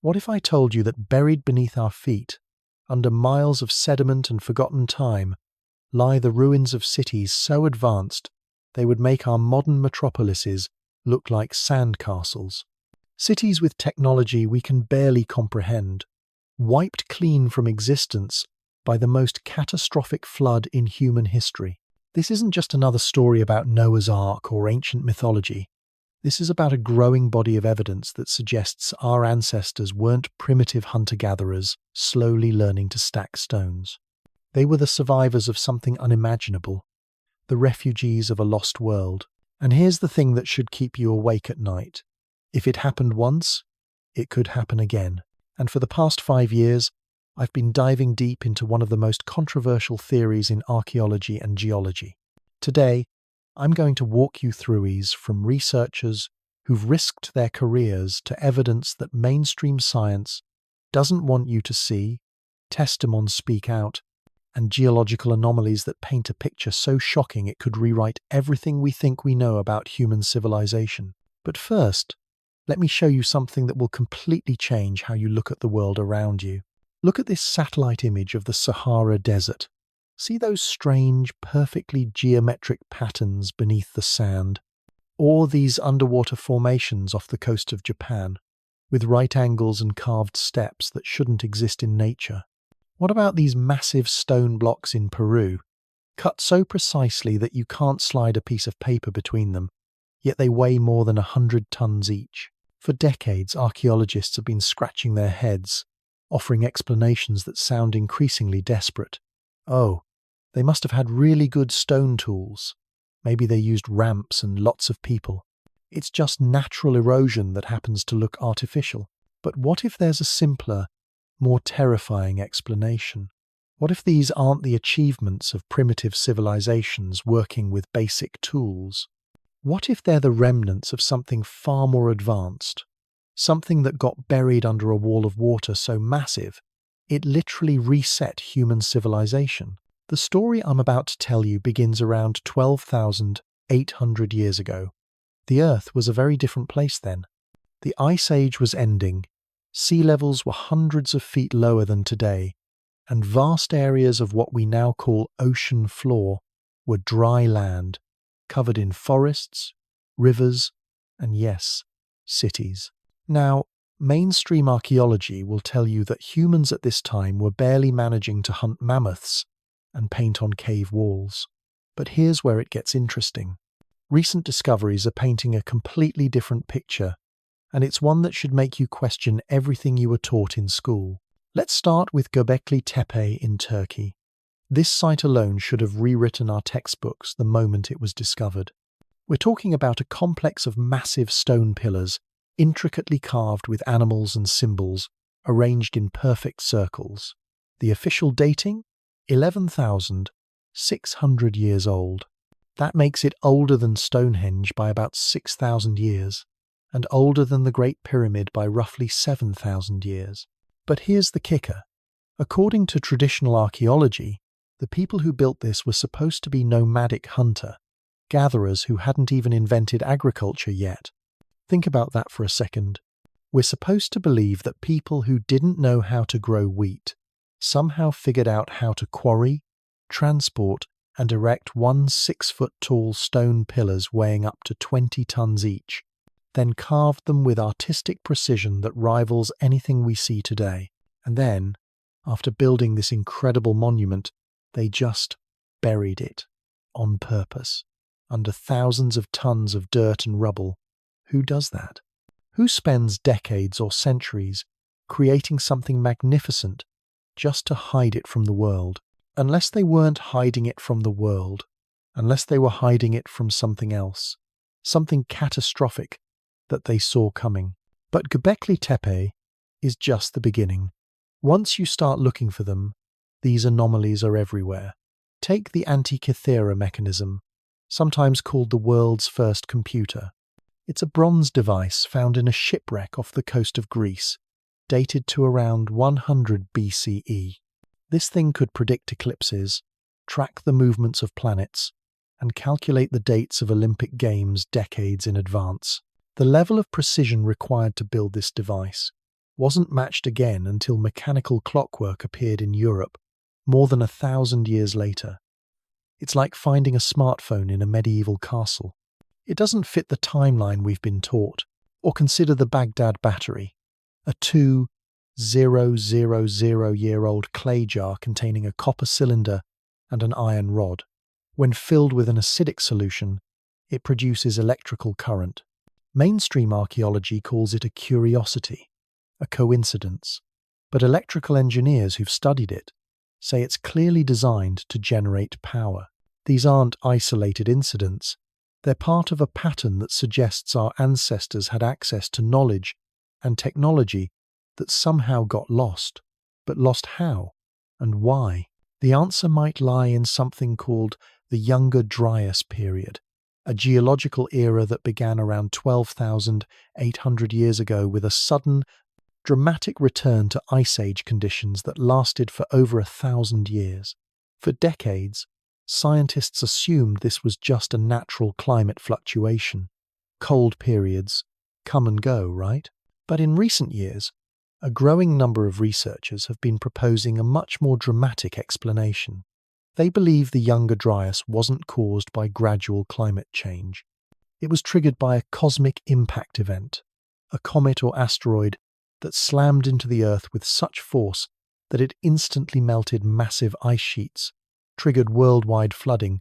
What if I told you that buried beneath our feet, under miles of sediment and forgotten time, lie the ruins of cities so advanced they would make our modern metropolises look like sandcastles? Cities with technology we can barely comprehend, wiped clean from existence by the most catastrophic flood in human history. This isn't just another story about Noah's Ark or ancient mythology. This is about a growing body of evidence that suggests our ancestors weren't primitive hunter-gatherers slowly learning to stack stones. They were the survivors of something unimaginable, the refugees of a lost world. And here's the thing that should keep you awake at night. If it happened once, it could happen again. And for the past 5 years, I've been diving deep into one of the most controversial theories in archaeology and geology. Today, I'm going to walk you through these from researchers who've risked their careers to evidence that mainstream science doesn't want you to see, testimonies speak out, and geological anomalies that paint a picture so shocking it could rewrite everything we think we know about human civilization. But first, let me show you something that will completely change how you look at the world around you. Look at this satellite image of the Sahara Desert. See those strange, perfectly geometric patterns beneath the sand? Or these underwater formations off the coast of Japan, with right angles and carved steps that shouldn't exist in nature? What about these massive stone blocks in Peru, cut so precisely that you can't slide a piece of paper between them, yet they weigh more than 100 tons each? For decades, archaeologists have been scratching their heads, offering explanations that sound increasingly desperate. Oh, they must have had really good stone tools. Maybe they used ramps and lots of people. It's just natural erosion that happens to look artificial. But what if there's a simpler, more terrifying explanation? What if these aren't the achievements of primitive civilizations working with basic tools? What if they're the remnants of something far more advanced? Something that got buried under a wall of water so massive, it literally reset human civilization. The story I'm about to tell you begins around 12,800 years ago. The Earth was a very different place then. The Ice Age was ending, sea levels were hundreds of feet lower than today, and vast areas of what we now call ocean floor were dry land, covered in forests, rivers, and yes, cities. Now, mainstream archaeology will tell you that humans at this time were barely managing to hunt mammoths and paint on cave walls. But here's where it gets interesting. Recent discoveries are painting a completely different picture, and it's one that should make you question everything you were taught in school. Let's start with Göbekli Tepe in Turkey. This site alone should have rewritten our textbooks the moment it was discovered. We're talking about a complex of massive stone pillars, intricately carved with animals and symbols, arranged in perfect circles. The official dating? 11,600 years old. That makes it older than Stonehenge by about 6,000 years, and older than the Great Pyramid by roughly 7,000 years. But here's the kicker. According to traditional archaeology, the people who built this were supposed to be nomadic hunter-gatherers who hadn't even invented agriculture yet. Think about that for a second. We're supposed to believe that people who didn't know how to grow wheat somehow figured out how to quarry, transport, and erect 1 6-foot-tall stone pillars weighing up to 20 tons each, then carved them with artistic precision that rivals anything we see today. And then, after building this incredible monument, they just buried it, on purpose, under thousands of tons of dirt and rubble. Who does that? Who spends decades or centuries creating something magnificent just to hide it from the world? Unless they weren't hiding it from the world, unless they were hiding it from something else, something catastrophic that they saw coming. But Göbekli Tepe is just the beginning. Once you start looking for them, these anomalies are everywhere. Take the Antikythera mechanism, sometimes called the world's first computer. It's a bronze device found in a shipwreck off the coast of Greece, dated to around 100 BCE. This thing could predict eclipses, track the movements of planets, and calculate the dates of Olympic Games decades in advance. The level of precision required to build this device wasn't matched again until mechanical clockwork appeared in Europe more than 1,000 years later. It's like finding a smartphone in a medieval castle. It doesn't fit the timeline we've been taught. Or consider the Baghdad Battery, a 2,000-year-old clay jar containing a copper cylinder and an iron rod. When filled with an acidic solution, it produces electrical current. Mainstream archaeology calls it a curiosity, a coincidence, but electrical engineers who've studied it say it's clearly designed to generate power. These aren't isolated incidents. They're part of a pattern that suggests our ancestors had access to knowledge and technology that somehow got lost. But lost how? And why? The answer might lie in something called the Younger Dryas period, a geological era that began around 12,800 years ago with a sudden, dramatic return to Ice Age conditions that lasted for over 1,000 years. For decades, scientists assumed this was just a natural climate fluctuation. Cold periods come and go, right? But in recent years, a growing number of researchers have been proposing a much more dramatic explanation. They believe the Younger Dryas wasn't caused by gradual climate change. It was triggered by a cosmic impact event, a comet or asteroid that slammed into the Earth with such force that it instantly melted massive ice sheets, triggered worldwide flooding,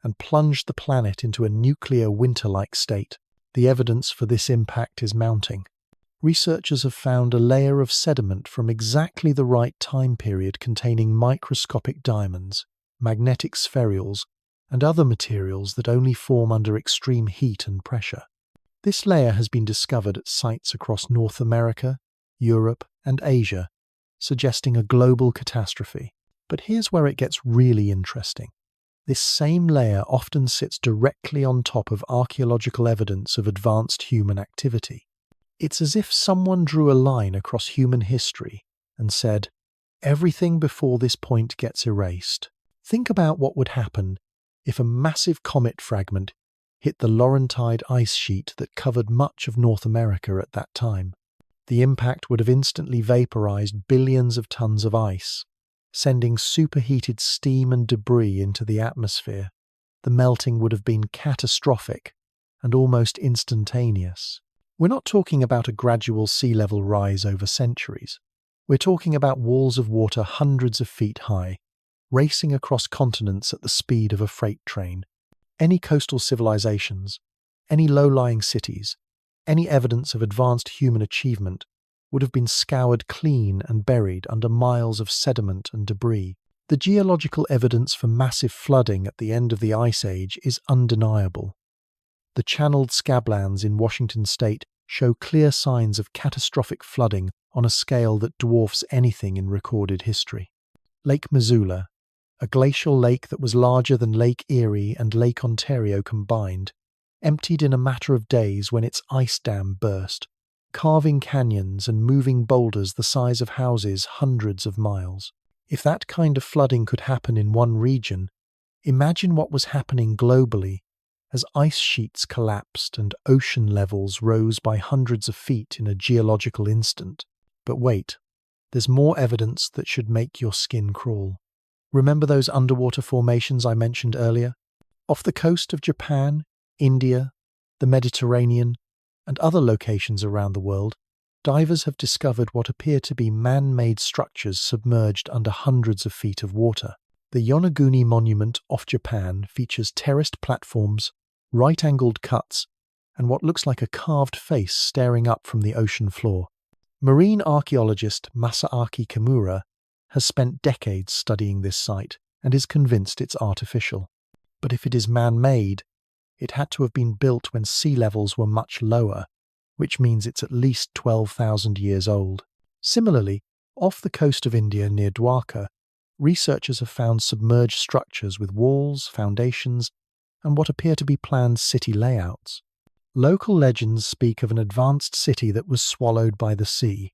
and plunged the planet into a nuclear winter-like state. The evidence for this impact is mounting. Researchers have found a layer of sediment from exactly the right time period containing microscopic diamonds, magnetic spherules, and other materials that only form under extreme heat and pressure. This layer has been discovered at sites across North America, Europe, and Asia, suggesting a global catastrophe. But here's where it gets really interesting. This same layer often sits directly on top of archaeological evidence of advanced human activity. It's as if someone drew a line across human history and said, everything before this point gets erased. Think about what would happen if a massive comet fragment hit the Laurentide ice sheet that covered much of North America at that time. The impact would have instantly vaporized billions of tons of ice, sending superheated steam and debris into the atmosphere. The melting would have been catastrophic and almost instantaneous. We're not talking about a gradual sea level rise over centuries. We're talking about walls of water hundreds of feet high, racing across continents at the speed of a freight train. Any coastal civilizations, any low-lying cities, any evidence of advanced human achievement would have been scoured clean and buried under miles of sediment and debris. The geological evidence for massive flooding at the end of the Ice Age is undeniable. The channeled Scablands in Washington state show clear signs of catastrophic flooding on a scale that dwarfs anything in recorded history. Lake Missoula, a glacial lake that was larger than Lake Erie and Lake Ontario combined, emptied in a matter of days when its ice dam burst, carving canyons and moving boulders the size of houses hundreds of miles. If that kind of flooding could happen in one region, imagine what was happening globally as ice sheets collapsed and ocean levels rose by hundreds of feet in a geological instant. But wait, there's more evidence that should make your skin crawl. Remember those underwater formations I mentioned earlier? Off the coast of Japan, India, the Mediterranean, and other locations around the world, divers have discovered what appear to be man-made structures submerged under hundreds of feet of water. The Yonaguni monument off Japan features terraced platforms, right-angled cuts, and what looks like a carved face staring up from the ocean floor. Marine archaeologist Masaaki Kimura has spent decades studying this site and is convinced it's artificial. But if it is man-made, it had to have been built when sea levels were much lower, which means it's at least 12,000 years old. Similarly, off the coast of India near Dwarka, researchers have found submerged structures with walls, foundations, and what appear to be planned city layouts. Local legends speak of an advanced city that was swallowed by the sea,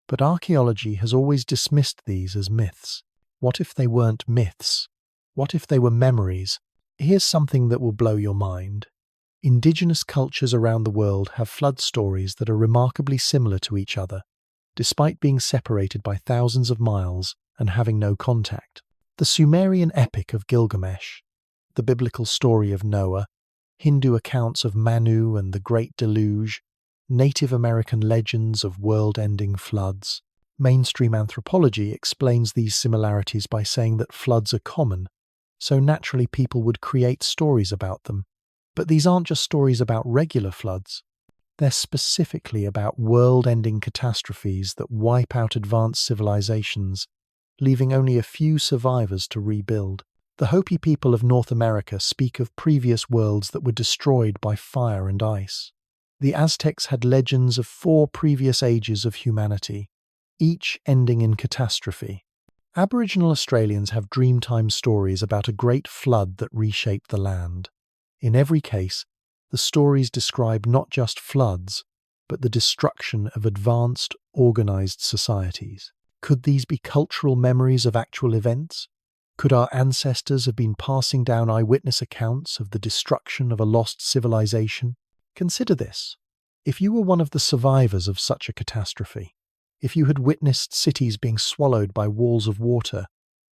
but archaeology has always dismissed these as myths. What if they weren't myths? What if they were memories? Here's something that will blow your mind. Indigenous cultures around the world have flood stories that are remarkably similar to each other. despite being separated by thousands of miles and having no contact. The Sumerian epic of Gilgamesh, the biblical story of Noah, Hindu accounts of Manu and the Great Deluge, Native American legends of world-ending floods. Mainstream anthropology explains these similarities by saying that floods are common, so naturally people would create stories about them. But these aren't just stories about regular floods. They're specifically about world-ending catastrophes that wipe out advanced civilizations, leaving only a few survivors to rebuild. The Hopi people of North America speak of previous worlds that were destroyed by fire and ice. The Aztecs had legends of 4 previous ages of humanity, each ending in catastrophe. Aboriginal Australians have Dreamtime stories about a great flood that reshaped the land. In every case, the stories describe not just floods, but the destruction of advanced, organized societies. Could these be cultural memories of actual events? Could our ancestors have been passing down eyewitness accounts of the destruction of a lost civilization? Consider this. If you were one of the survivors of such a catastrophe, if you had witnessed cities being swallowed by walls of water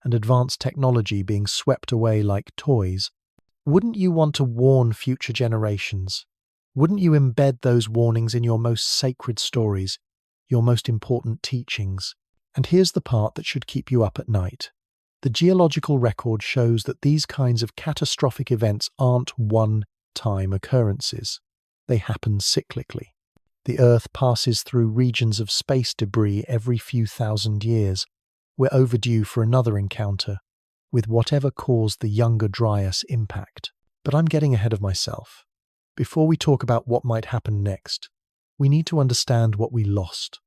and advanced technology being swept away like toys, wouldn't you want to warn future generations? Wouldn't you embed those warnings in your most sacred stories, your most important teachings? And here's the part that should keep you up at night. The geological record shows that these kinds of catastrophic events aren't one-time occurrences. They happen cyclically. The Earth passes through regions of space debris every few thousand years. We're overdue for another encounter with whatever caused the Younger Dryas impact. But I'm getting ahead of myself. Before we talk about what might happen next, we need to understand what we lost.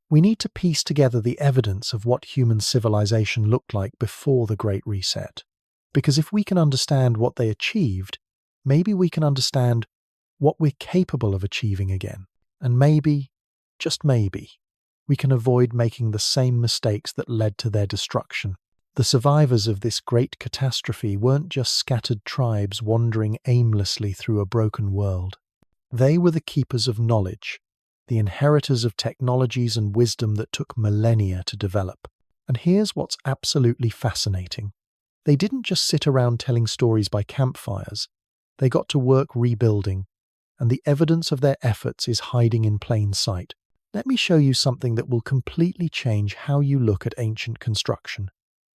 We need to piece together the evidence of what human civilization looked like before the Great Reset. Because if we can understand what they achieved, maybe we can understand what we're capable of achieving again. And maybe, just maybe, we can avoid making the same mistakes that led to their destruction. The survivors of this great catastrophe weren't just scattered tribes wandering aimlessly through a broken world. They were the keepers of knowledge, the inheritors of technologies and wisdom that took millennia to develop. And here's what's absolutely fascinating. They didn't just sit around telling stories by campfires. They got to work rebuilding, and the evidence of their efforts is hiding in plain sight. Let me show you something that will completely change how you look at ancient construction.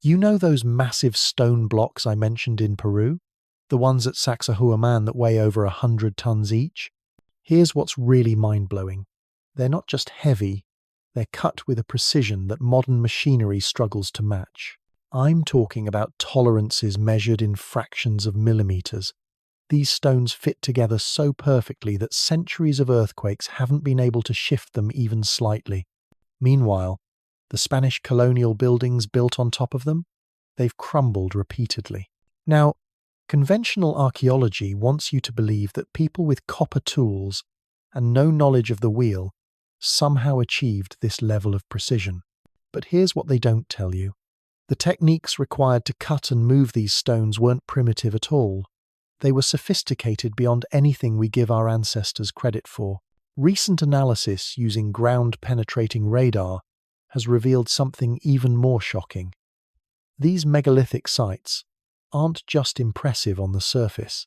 You know those massive stone blocks I mentioned in Peru? The ones at Sacsayhuamán that weigh over 100 tons each? Here's what's really mind-blowing. They're not just heavy, they're cut with a precision that modern machinery struggles to match. I'm talking about tolerances measured in fractions of millimeters. These stones fit together so perfectly that centuries of earthquakes haven't been able to shift them even slightly. Meanwhile, the Spanish colonial buildings built on top of them, they've crumbled repeatedly. Now, conventional archaeology wants you to believe that people with copper tools and no knowledge of the wheel somehow achieved this level of precision. But here's what they don't tell you. The techniques required to cut and move these stones weren't primitive at all. They were sophisticated beyond anything we give our ancestors credit for. Recent analysis using ground-penetrating radar has revealed something even more shocking. These megalithic sites aren't just impressive on the surface.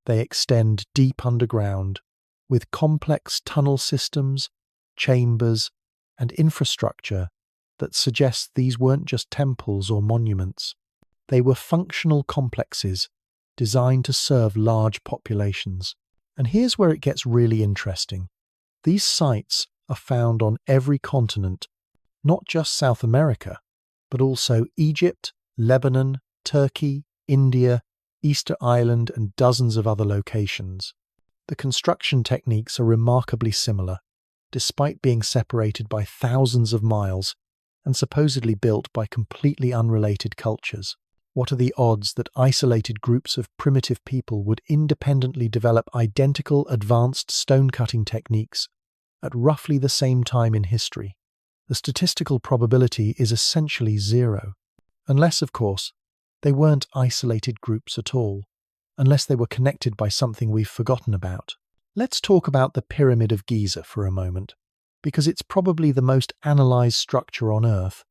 They extend deep underground, with complex tunnel systems, chambers, and infrastructure that suggests these weren't just temples or monuments. They were functional complexes designed to serve large populations. And here's where it gets really interesting. These sites are found on every continent, not just South America, but also Egypt, Lebanon, Turkey, India, Easter Island, and dozens of other locations. The construction techniques are remarkably similar, despite being separated by thousands of miles and supposedly built by completely unrelated cultures. What are the odds that isolated groups of primitive people would independently develop identical advanced stone-cutting techniques at roughly the same time in history? The statistical probability is essentially zero, unless, of course, they weren't isolated groups at all, unless they were connected by something we've forgotten about. Let's talk about the Pyramid of Giza for a moment, because it's probably the most analysed structure on Earth,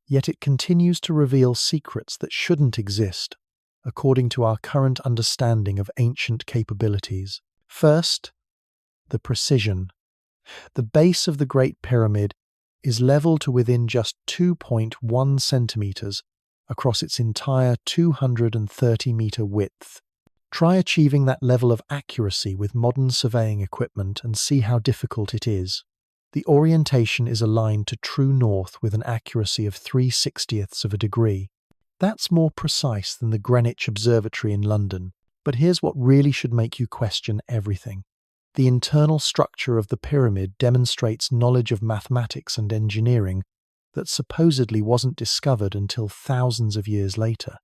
yet it continues to reveal secrets that shouldn't exist, according to our current understanding of ancient capabilities. First, the precision. The base of the Great Pyramid is level to within just 2.1 centimeters across its entire 230-meter width. Try achieving that level of accuracy with modern surveying equipment and see how difficult it is. The orientation is aligned to true north with an accuracy of 3/60ths of a degree. That's more precise than the Greenwich Observatory in London. But here's what really should make you question everything. The internal structure of the pyramid demonstrates knowledge of mathematics and engineering that supposedly wasn't discovered until thousands of years later.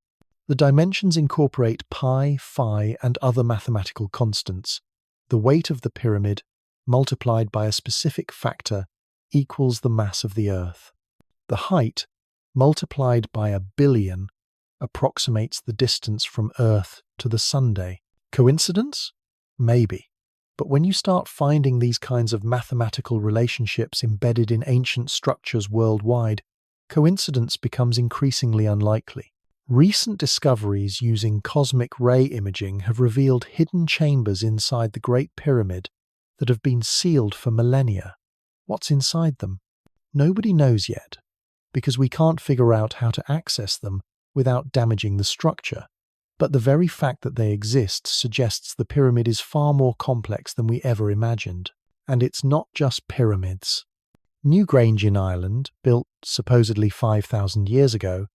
The dimensions incorporate pi, phi, and other mathematical constants. The weight of the pyramid, multiplied by a specific factor, equals the mass of the Earth. The height, multiplied by 1,000,000,000, approximates the distance from Earth to the Sunday. Coincidence? Maybe. But when you start finding these kinds of mathematical relationships embedded in ancient structures worldwide, coincidence becomes increasingly unlikely. Recent discoveries using cosmic ray imaging have revealed hidden chambers inside the Great Pyramid that have been sealed for millennia. What's inside them? Nobody knows yet, because we can't figure out how to access them without damaging the structure. But the very fact that they exist suggests the pyramid is far more complex than we ever imagined. And it's not just pyramids. Newgrange in Ireland, built supposedly 5,000 years ago,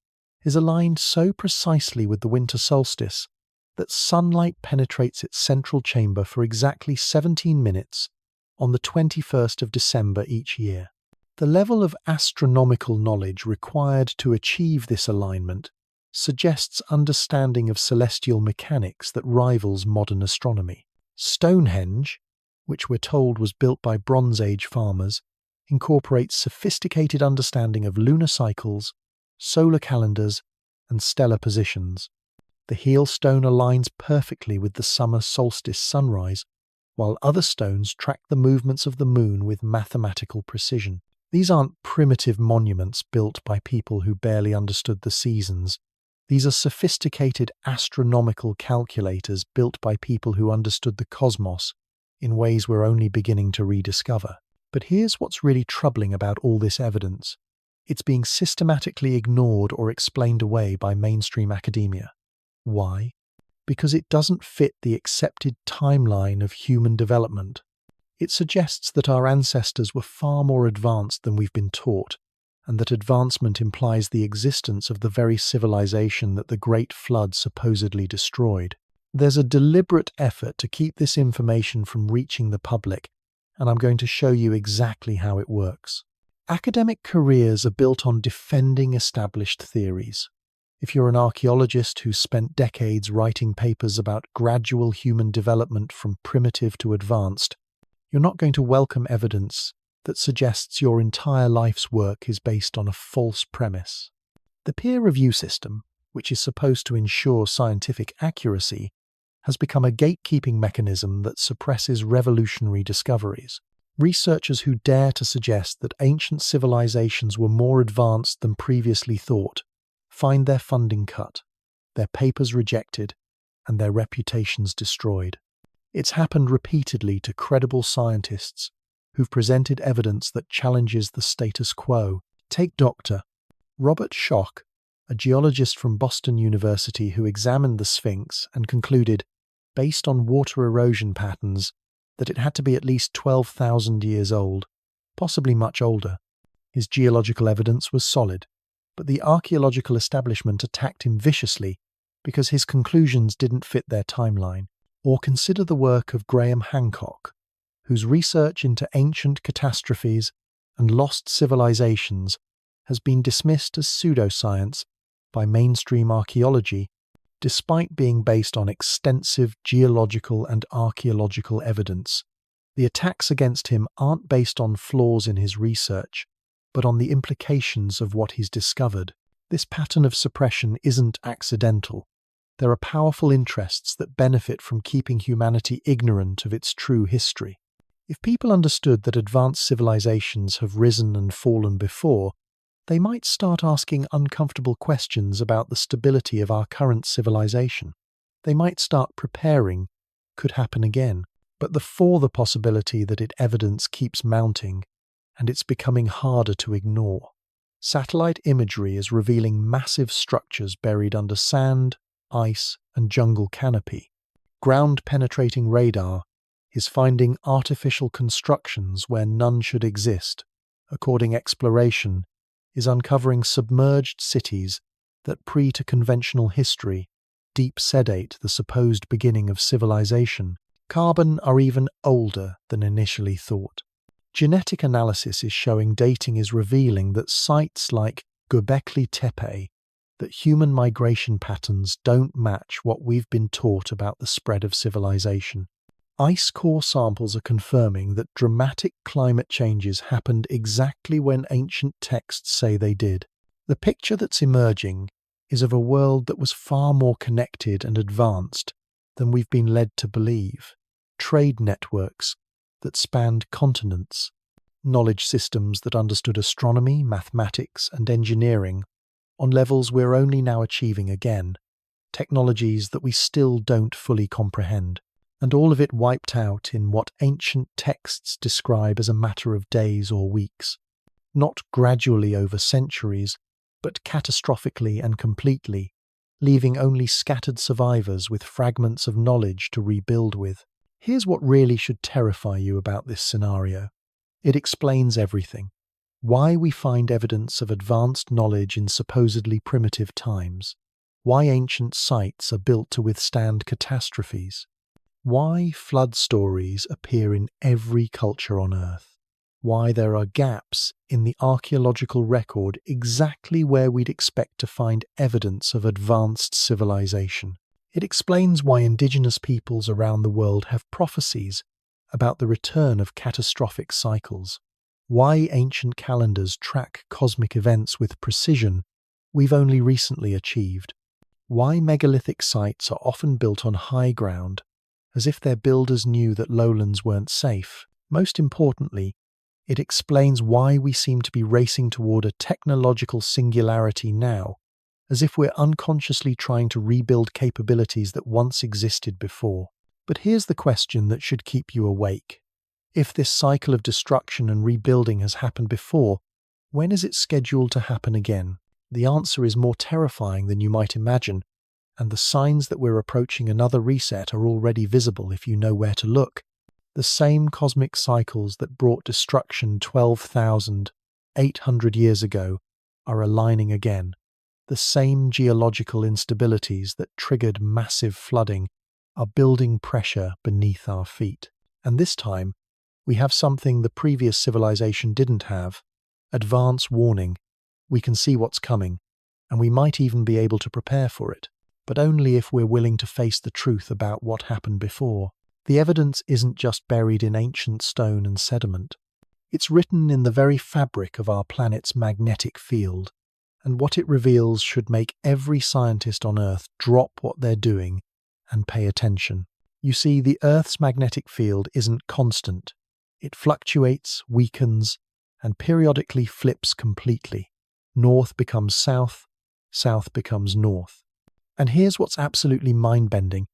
is aligned so precisely with the winter solstice that sunlight penetrates its central chamber for exactly 17 minutes on the 21st of December each year. The level of astronomical knowledge required to achieve this alignment suggests understanding of celestial mechanics that rivals modern astronomy. Stonehenge, which we're told was built by Bronze Age farmers, incorporates sophisticated understanding of lunar cycles, solar calendars, and stellar positions. The heel stone aligns perfectly with the summer solstice sunrise, while other stones track the movements of the moon with mathematical precision. These aren't primitive monuments built by people who barely understood the seasons. These are sophisticated astronomical calculators built by people who understood the cosmos in ways we're only beginning to rediscover. But here's what's really troubling about all this evidence. It's being systematically ignored or explained away by mainstream academia. Why? Because it doesn't fit the accepted timeline of human development. It suggests that our ancestors were far more advanced than we've been taught, and that advancement implies the existence of the very civilization that the Great Flood supposedly destroyed. There's a deliberate effort to keep this information from reaching the public, and I'm going to show you exactly how it works. Academic careers are built on defending established theories. If you're an archaeologist who's spent decades writing papers about gradual human development from primitive to advanced, you're not going to welcome evidence that suggests your entire life's work is based on a false premise. The peer review system, which is supposed to ensure scientific accuracy, has become a gatekeeping mechanism that suppresses revolutionary discoveries. Researchers who dare to suggest that ancient civilizations were more advanced than previously thought find their funding cut, their papers rejected, and their reputations destroyed. It's happened repeatedly to credible scientists who've presented evidence that challenges the status quo. Take Dr. Robert Schoch, a geologist from Boston University who examined the Sphinx and concluded, based on water erosion patterns, that it had to be at least 12,000 years old, possibly much older. His geological evidence was solid, but the archaeological establishment attacked him viciously because his conclusions didn't fit their timeline. Or consider the work of Graham Hancock, whose research into ancient catastrophes and lost civilizations has been dismissed as pseudoscience by mainstream archaeology, despite being based on extensive geological and archaeological evidence. The attacks against him aren't based on flaws in his research, but on the implications of what he's discovered. This pattern of suppression isn't accidental. There are powerful interests that benefit from keeping humanity ignorant of its true history. If people understood that advanced civilizations have risen and fallen before, they might start asking uncomfortable questions about the stability of our current civilization. They might start preparing could happen again. But the possibility that evidence keeps mounting, and it's becoming harder to ignore. Satellite imagery is revealing massive structures buried under sand, ice, and jungle canopy. Ground-penetrating radar is finding artificial constructions where none should exist. According exploration is uncovering submerged cities that to conventional history, deep sedate the supposed beginning of civilization. Carbon are even older than initially thought. Genetic analysis is showing dating is revealing that sites like Göbekli Tepe, that human migration patterns don't match what we've been taught about the spread of civilization. Ice core samples are confirming that dramatic climate changes happened exactly when ancient texts say they did. The picture that's emerging is of a world that was far more connected and advanced than we've been led to believe. Trade networks that spanned continents, knowledge systems that understood astronomy, mathematics, and engineering on levels we're only now achieving again, technologies that we still don't fully comprehend, and all of it wiped out in what ancient texts describe as a matter of days or weeks, not gradually over centuries, but catastrophically and completely, leaving only scattered survivors with fragments of knowledge to rebuild with. Here's what really should terrify you about this scenario. It explains everything. Why we find evidence of advanced knowledge in supposedly primitive times. Why ancient sites are built to withstand catastrophes. Why flood stories appear in every culture on Earth. Why there are gaps in the archaeological record exactly where we'd expect to find evidence of advanced civilization. It explains why indigenous peoples around the world have prophecies about the return of catastrophic cycles, why ancient calendars track cosmic events with precision we've only recently achieved, why megalithic sites are often built on high ground, as if their builders knew that lowlands weren't safe. Most importantly, it explains why we seem to be racing toward a technological singularity now, as if we're unconsciously trying to rebuild capabilities that once existed before. But here's the question that should keep you awake. If this cycle of destruction and rebuilding has happened before, when is it scheduled to happen again? The answer is more terrifying than you might imagine, and the signs that we're approaching another reset are already visible if you know where to look. The same cosmic cycles that brought destruction 12,800 years ago are aligning again. The same geological instabilities that triggered massive flooding are building pressure beneath our feet. And this time, we have something the previous civilization didn't have: advance warning. We can see what's coming, and we might even be able to prepare for it, but only if we're willing to face the truth about what happened before. The evidence isn't just buried in ancient stone and sediment. It's written in the very fabric of our planet's magnetic field, and what it reveals should make every scientist on Earth drop what they're doing and pay attention. You see, the Earth's magnetic field isn't constant. It fluctuates, weakens, and periodically flips completely. North becomes south, south becomes north. And here's what's absolutely mind-bending.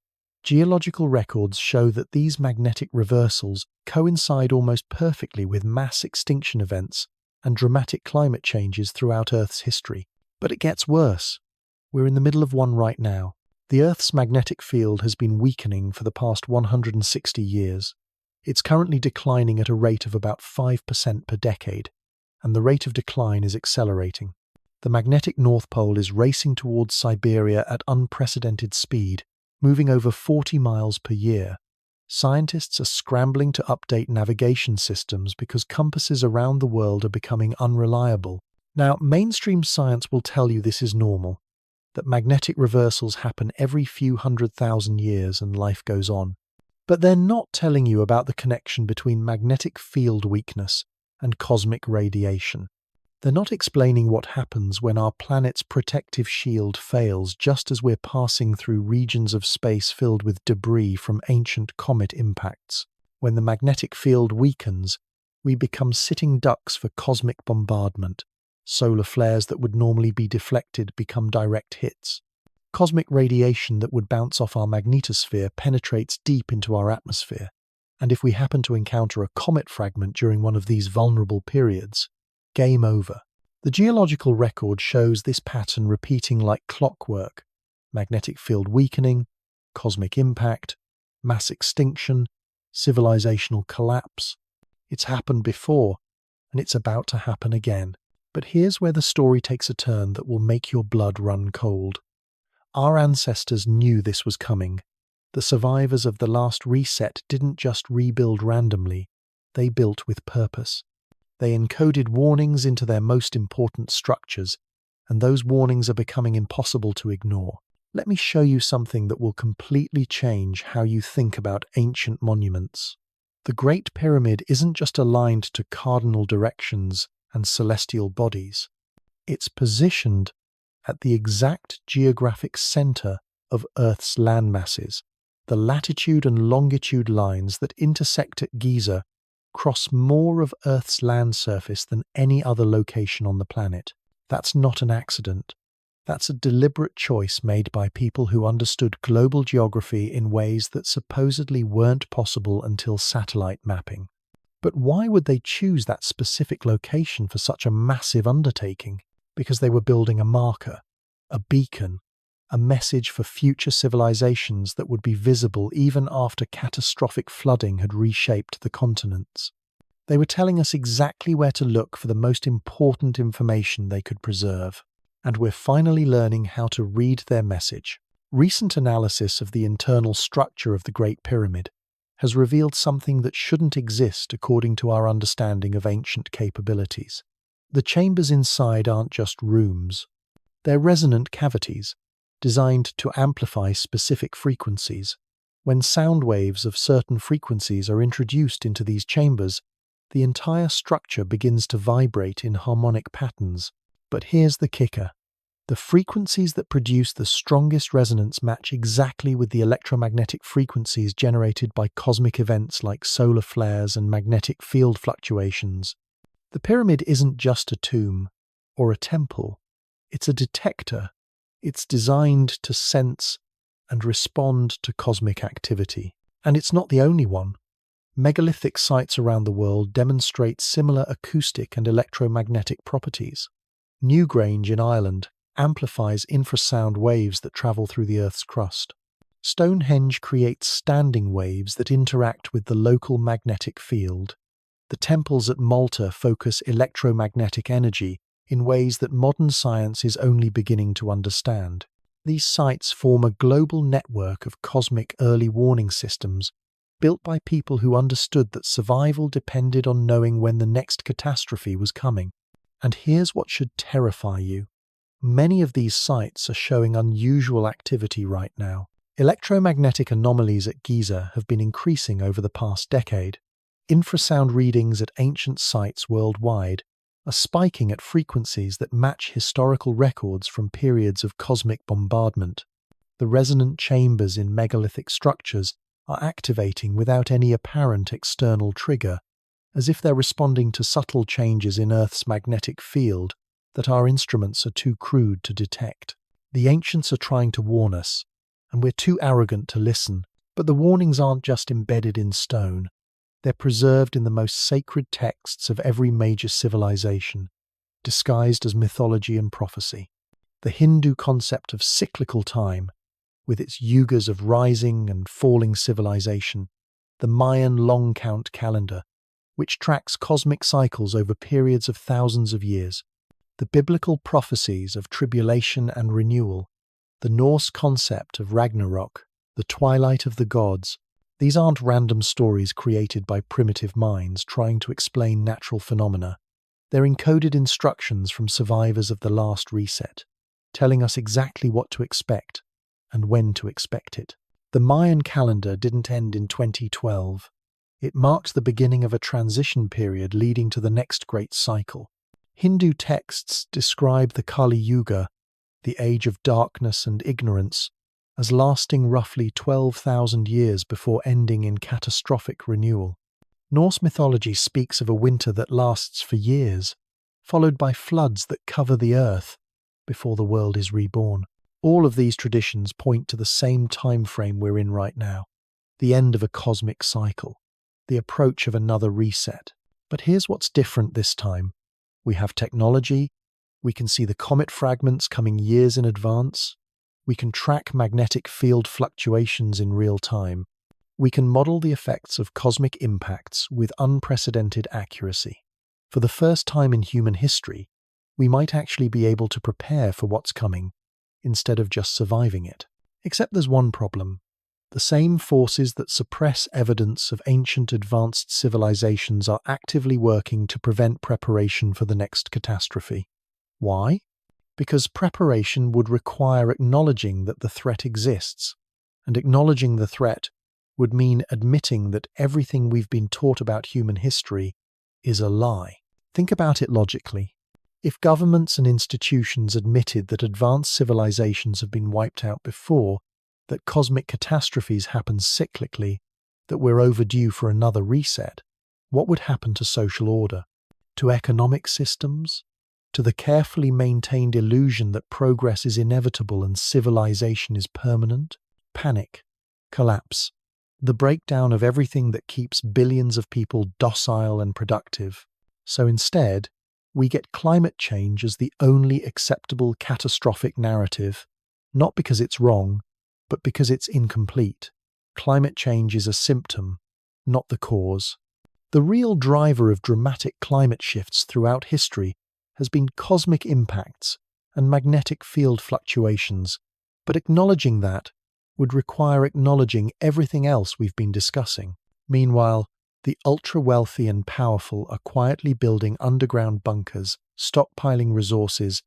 Geological records show that these magnetic reversals coincide almost perfectly with mass extinction events and dramatic climate changes throughout Earth's history. But it gets worse. We're in the middle of one right now. The Earth's magnetic field has been weakening for the past 160 years. It's currently declining at a rate of about 5% per decade, and the rate of decline is accelerating. The magnetic North Pole is racing towards Siberia at unprecedented speed, moving over 40 miles per year. Scientists are scrambling to update navigation systems because compasses around the world are becoming unreliable. Now, mainstream science will tell you this is normal, that magnetic reversals happen every few 100,000 years and life goes on. But they're not telling you about the connection between magnetic field weakness and cosmic radiation. They're not explaining what happens when our planet's protective shield fails just as we're passing through regions of space filled with debris from ancient comet impacts. When the magnetic field weakens, we become sitting ducks for cosmic bombardment. Solar flares that would normally be deflected become direct hits. Cosmic radiation that would bounce off our magnetosphere penetrates deep into our atmosphere. And if we happen to encounter a comet fragment during one of these vulnerable periods, game over. The geological record shows this pattern repeating like clockwork. Magnetic field weakening, cosmic impact, mass extinction, civilizational collapse. It's happened before, and it's about to happen again. But here's where the story takes a turn that will make your blood run cold. Our ancestors knew this was coming. The survivors of the last reset didn't just rebuild randomly, they built with purpose. They encoded warnings into their most important structures, and those warnings are becoming impossible to ignore. Let me show you something that will completely change how you think about ancient monuments. The Great Pyramid isn't just aligned to cardinal directions and celestial bodies. It's positioned at the exact geographic center of Earth's landmasses. The latitude and longitude lines that intersect at Giza cross more of Earth's land surface than any other location on the planet. That's not an accident. That's a deliberate choice made by people who understood global geography in ways that supposedly weren't possible until satellite mapping. But why would they choose that specific location for such a massive undertaking? Because they were building a marker, a beacon, a message for future civilizations that would be visible even after catastrophic flooding had reshaped the continents. They were telling us exactly where to look for the most important information they could preserve. And we're finally learning how to read their message. Recent analysis of the internal structure of the Great Pyramid has revealed something that shouldn't exist according to our understanding of ancient capabilities. The chambers inside aren't just rooms. They're resonant cavities, designed to amplify specific frequencies. When sound waves of certain frequencies are introduced into these chambers, the entire structure begins to vibrate in harmonic patterns. But here's the kicker. The frequencies that produce the strongest resonance match exactly with the electromagnetic frequencies generated by cosmic events like solar flares and magnetic field fluctuations. The pyramid isn't just a tomb or a temple. It's a detector. It's designed to sense and respond to cosmic activity. And it's not the only one. Megalithic sites around the world demonstrate similar acoustic and electromagnetic properties. Newgrange in Ireland amplifies infrasound waves that travel through the Earth's crust. Stonehenge creates standing waves that interact with the local magnetic field. The temples at Malta focus electromagnetic energy in ways that modern science is only beginning to understand. These sites form a global network of cosmic early warning systems built by people who understood that survival depended on knowing when the next catastrophe was coming. And here's what should terrify you. Many of these sites are showing unusual activity right now. Electromagnetic anomalies at Giza have been increasing over the past decade. Infrasound readings at ancient sites worldwide are spiking at frequencies that match historical records from periods of cosmic bombardment. The resonant chambers in megalithic structures are activating without any apparent external trigger, as if they're responding to subtle changes in Earth's magnetic field that our instruments are too crude to detect. The ancients are trying to warn us, and we're too arrogant to listen. But the warnings aren't just embedded in stone. They're preserved in the most sacred texts of every major civilization, disguised as mythology and prophecy. The Hindu concept of cyclical time, with its yugas of rising and falling civilization, the Mayan long count calendar, which tracks cosmic cycles over periods of thousands of years, the biblical prophecies of tribulation and renewal, the Norse concept of Ragnarok, the twilight of the gods. These aren't random stories created by primitive minds trying to explain natural phenomena. They're encoded instructions from survivors of the last reset, telling us exactly what to expect and when to expect it. The Mayan calendar didn't end in 2012. It marked the beginning of a transition period leading to the next great cycle. Hindu texts describe the Kali Yuga, the age of darkness and ignorance, as lasting roughly 12,000 years before ending in catastrophic renewal. Norse mythology speaks of a winter that lasts for years, followed by floods that cover the earth before the world is reborn. All of these traditions point to the same time frame we're in right now, the end of a cosmic cycle, the approach of another reset. But here's what's different this time. We have technology, we can see the comet fragments coming years in advance, we can track magnetic field fluctuations in real time, we can model the effects of cosmic impacts with unprecedented accuracy. For the first time in human history, we might actually be able to prepare for what's coming instead of just surviving it. Except there's one problem. The same forces that suppress evidence of ancient advanced civilizations are actively working to prevent preparation for the next catastrophe. Why? Because preparation would require acknowledging that the threat exists, and acknowledging the threat would mean admitting that everything we've been taught about human history is a lie. Think about it logically. If governments and institutions admitted that advanced civilizations have been wiped out before, that cosmic catastrophes happen cyclically, that we're overdue for another reset, what would happen to social order, to economic systems, to the carefully maintained illusion that progress is inevitable and civilization is permanent? Panic, collapse, the breakdown of everything that keeps billions of people docile and productive. So instead, we get climate change as the only acceptable catastrophic narrative, not because it's wrong, but because it's incomplete. Climate change is a symptom, not the cause. The real driver of dramatic climate shifts throughout history has been cosmic impacts and magnetic field fluctuations, but acknowledging that would require acknowledging everything else we've been discussing. Meanwhile, the ultra-wealthy and powerful are quietly building underground bunkers, stockpiling resources,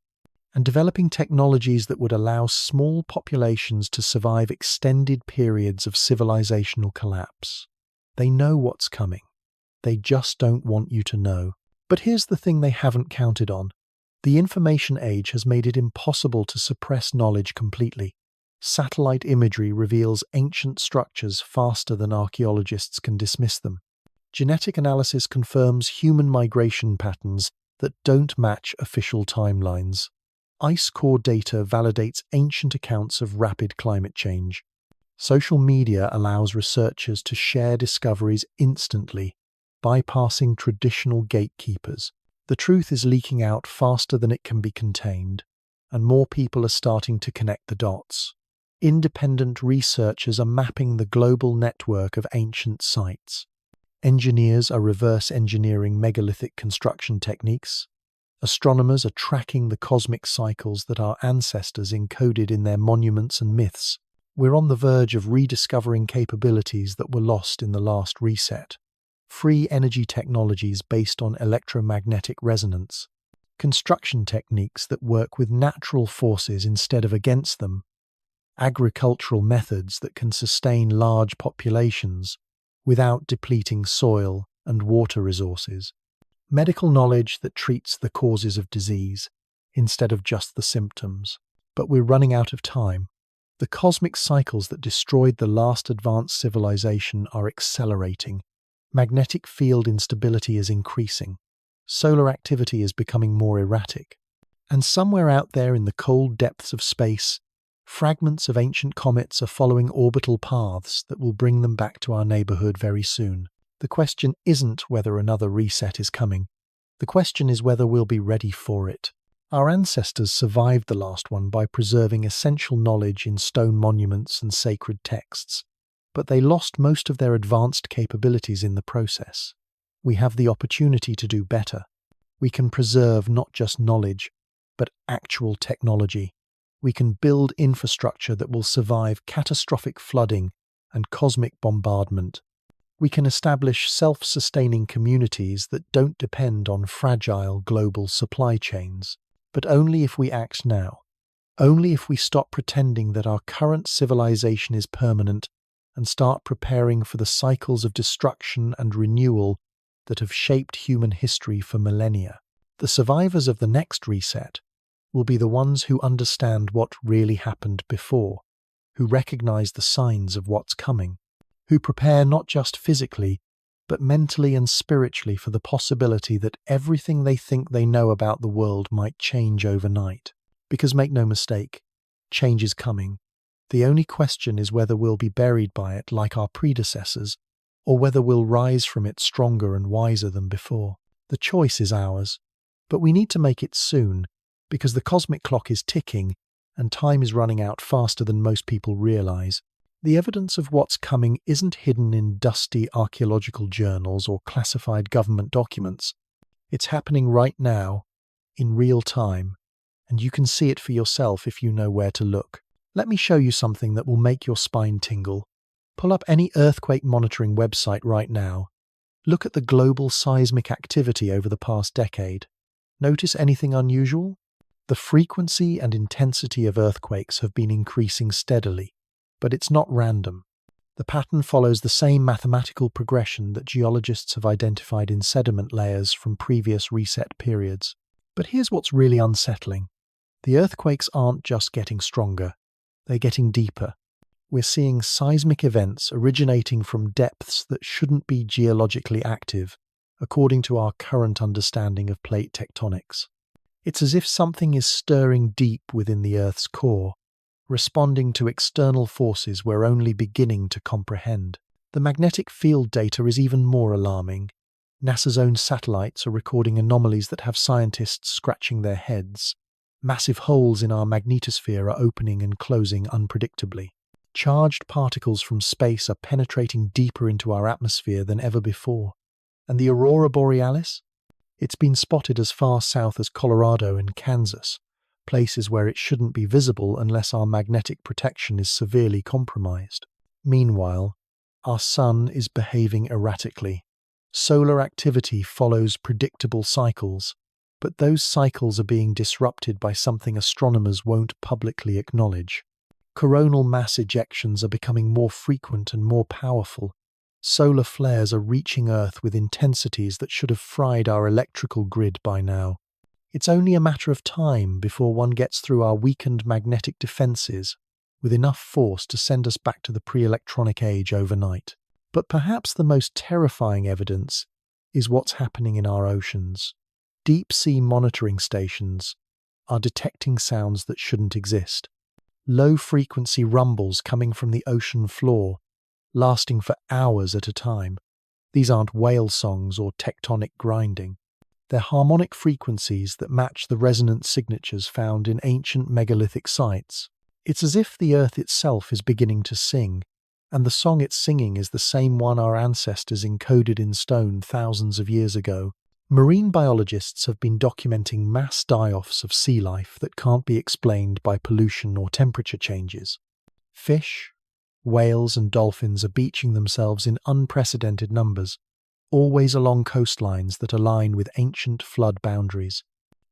and developing technologies that would allow small populations to survive extended periods of civilizational collapse. They know what's coming. They just don't want you to know. But here's the thing they haven't counted on. The information age has made it impossible to suppress knowledge completely. Satellite imagery reveals ancient structures faster than archaeologists can dismiss them. Genetic analysis confirms human migration patterns that don't match official timelines. Ice core data validates ancient accounts of rapid climate change. Social media allows researchers to share discoveries instantly, bypassing traditional gatekeepers. The truth is leaking out faster than it can be contained, and more people are starting to connect the dots. Independent researchers are mapping the global network of ancient sites. Engineers are reverse engineering megalithic construction techniques. Astronomers are tracking the cosmic cycles that our ancestors encoded in their monuments and myths. We're on the verge of rediscovering capabilities that were lost in the last reset. Free energy technologies based on electromagnetic resonance. Construction techniques that work with natural forces instead of against them. Agricultural methods that can sustain large populations without depleting soil and water resources. Medical knowledge that treats the causes of disease instead of just the symptoms. But we're running out of time. The cosmic cycles that destroyed the last advanced civilization are accelerating. Magnetic field instability is increasing. Solar activity is becoming more erratic. And somewhere out there in the cold depths of space, fragments of ancient comets are following orbital paths that will bring them back to our neighborhood very soon. The question isn't whether another reset is coming. The question is whether we'll be ready for it. Our ancestors survived the last one by preserving essential knowledge in stone monuments and sacred texts, but they lost most of their advanced capabilities in the process. We have the opportunity to do better. We can preserve not just knowledge, but actual technology. We can build infrastructure that will survive catastrophic flooding and cosmic bombardment. We can establish self-sustaining communities that don't depend on fragile global supply chains. But only if we act now. Only if we stop pretending that our current civilization is permanent and start preparing for the cycles of destruction and renewal that have shaped human history for millennia. The survivors of the next reset will be the ones who understand what really happened before, who recognize the signs of what's coming, who prepare not just physically, but mentally and spiritually for the possibility that everything they think they know about the world might change overnight. Because make no mistake, change is coming. The only question is whether we'll be buried by it like our predecessors, or whether we'll rise from it stronger and wiser than before. The choice is ours, but we need to make it soon, because the cosmic clock is ticking and time is running out faster than most people realize. The evidence of what's coming isn't hidden in dusty archaeological journals or classified government documents. It's happening right now, in real time, and you can see it for yourself if you know where to look. Let me show you something that will make your spine tingle. Pull up any earthquake monitoring website right now. Look at the global seismic activity over the past decade. Notice anything unusual? The frequency and intensity of earthquakes have been increasing steadily, but it's not random. The pattern follows the same mathematical progression that geologists have identified in sediment layers from previous reset periods. But here's what's really unsettling. The earthquakes aren't just getting stronger, they're getting deeper. We're seeing seismic events originating from depths that shouldn't be geologically active, according to our current understanding of plate tectonics. It's as if something is stirring deep within the Earth's core, responding to external forces we're only beginning to comprehend. The magnetic field data is even more alarming. NASA's own satellites are recording anomalies that have scientists scratching their heads. Massive holes in our magnetosphere are opening and closing unpredictably. Charged particles from space are penetrating deeper into our atmosphere than ever before. And the aurora borealis? It's been spotted as far south as Colorado and Kansas, places where it shouldn't be visible unless our magnetic protection is severely compromised. Meanwhile, our sun is behaving erratically. Solar activity follows predictable cycles, but those cycles are being disrupted by something astronomers won't publicly acknowledge. Coronal mass ejections are becoming more frequent and more powerful. Solar flares are reaching Earth with intensities that should have fried our electrical grid by now. It's only a matter of time before one gets through our weakened magnetic defenses with enough force to send us back to the pre-electronic age overnight. But perhaps the most terrifying evidence is what's happening in our oceans. Deep-sea monitoring stations are detecting sounds that shouldn't exist. Low-frequency rumbles coming from the ocean floor, lasting for hours at a time. These aren't whale songs or tectonic grinding. They're harmonic frequencies that match the resonant signatures found in ancient megalithic sites. It's as if the Earth itself is beginning to sing, and the song it's singing is the same one our ancestors encoded in stone thousands of years ago. Marine biologists have been documenting mass die-offs of sea life that can't be explained by pollution or temperature changes. Fish, whales and dolphins are beaching themselves in unprecedented numbers, always along coastlines that align with ancient flood boundaries.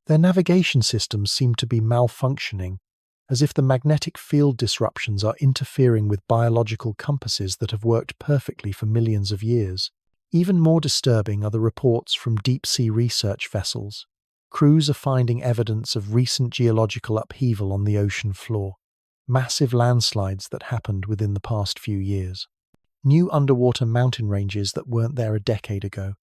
Their navigation systems seem to be malfunctioning, as if the magnetic field disruptions are interfering with biological compasses that have worked perfectly for millions of years. Even more disturbing are the reports from deep-sea research vessels. Crews are finding evidence of recent geological upheaval on the ocean floor, massive landslides that happened within the past few years. New underwater mountain ranges that weren't there a decade ago.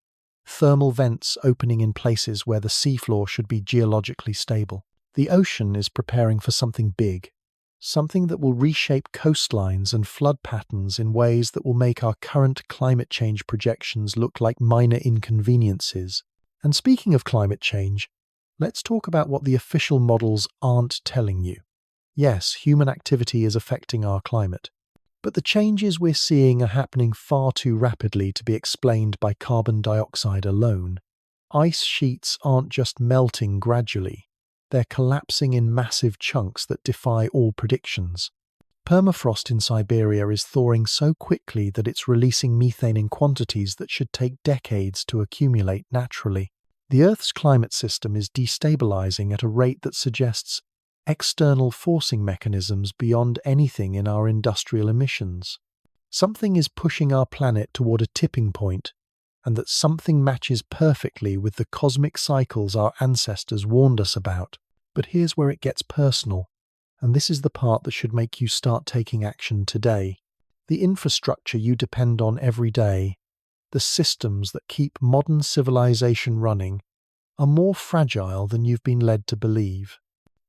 Thermal vents opening in places where the seafloor should be geologically stable. The ocean is preparing for something big, something that will reshape coastlines and flood patterns in ways that will make our current climate change projections look like minor inconveniences. And speaking of climate change, let's talk about what the official models aren't telling you. Yes, human activity is affecting our climate, but the changes we're seeing are happening far too rapidly to be explained by carbon dioxide alone. Ice sheets aren't just melting gradually. They're collapsing in massive chunks that defy all predictions. Permafrost in Siberia is thawing so quickly that it's releasing methane in quantities that should take decades to accumulate naturally. The Earth's climate system is destabilizing at a rate that suggests external forcing mechanisms beyond anything in our industrial emissions. Something is pushing our planet toward a tipping point, and that something matches perfectly with the cosmic cycles our ancestors warned us about. But here's where it gets personal. And this is the part that should make you start taking action today. The infrastructure you depend on every day, the systems that keep modern civilization running, are more fragile than you've been led to believe.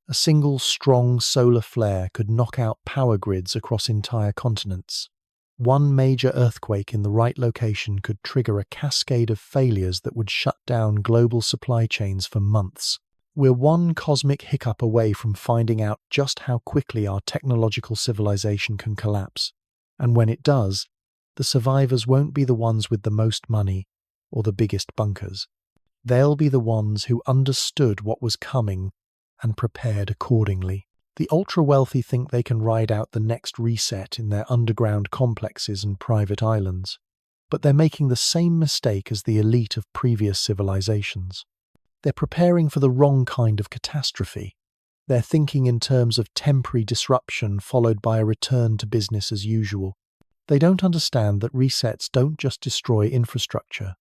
A single strong solar flare could knock out power grids across entire continents. One major earthquake in the right location could trigger a cascade of failures that would shut down global supply chains for months. We're one cosmic hiccup away from finding out just how quickly our technological civilization can collapse. And when it does, the survivors won't be the ones with the most money or the biggest bunkers. They'll be the ones who understood what was coming and prepared accordingly. The ultra-wealthy think they can ride out the next reset in their underground complexes and private islands, but they're making the same mistake as the elite of previous civilizations. They're preparing for the wrong kind of catastrophe. They're thinking in terms of temporary disruption followed by a return to business as usual. They don't understand that resets don't just destroy infrastructure,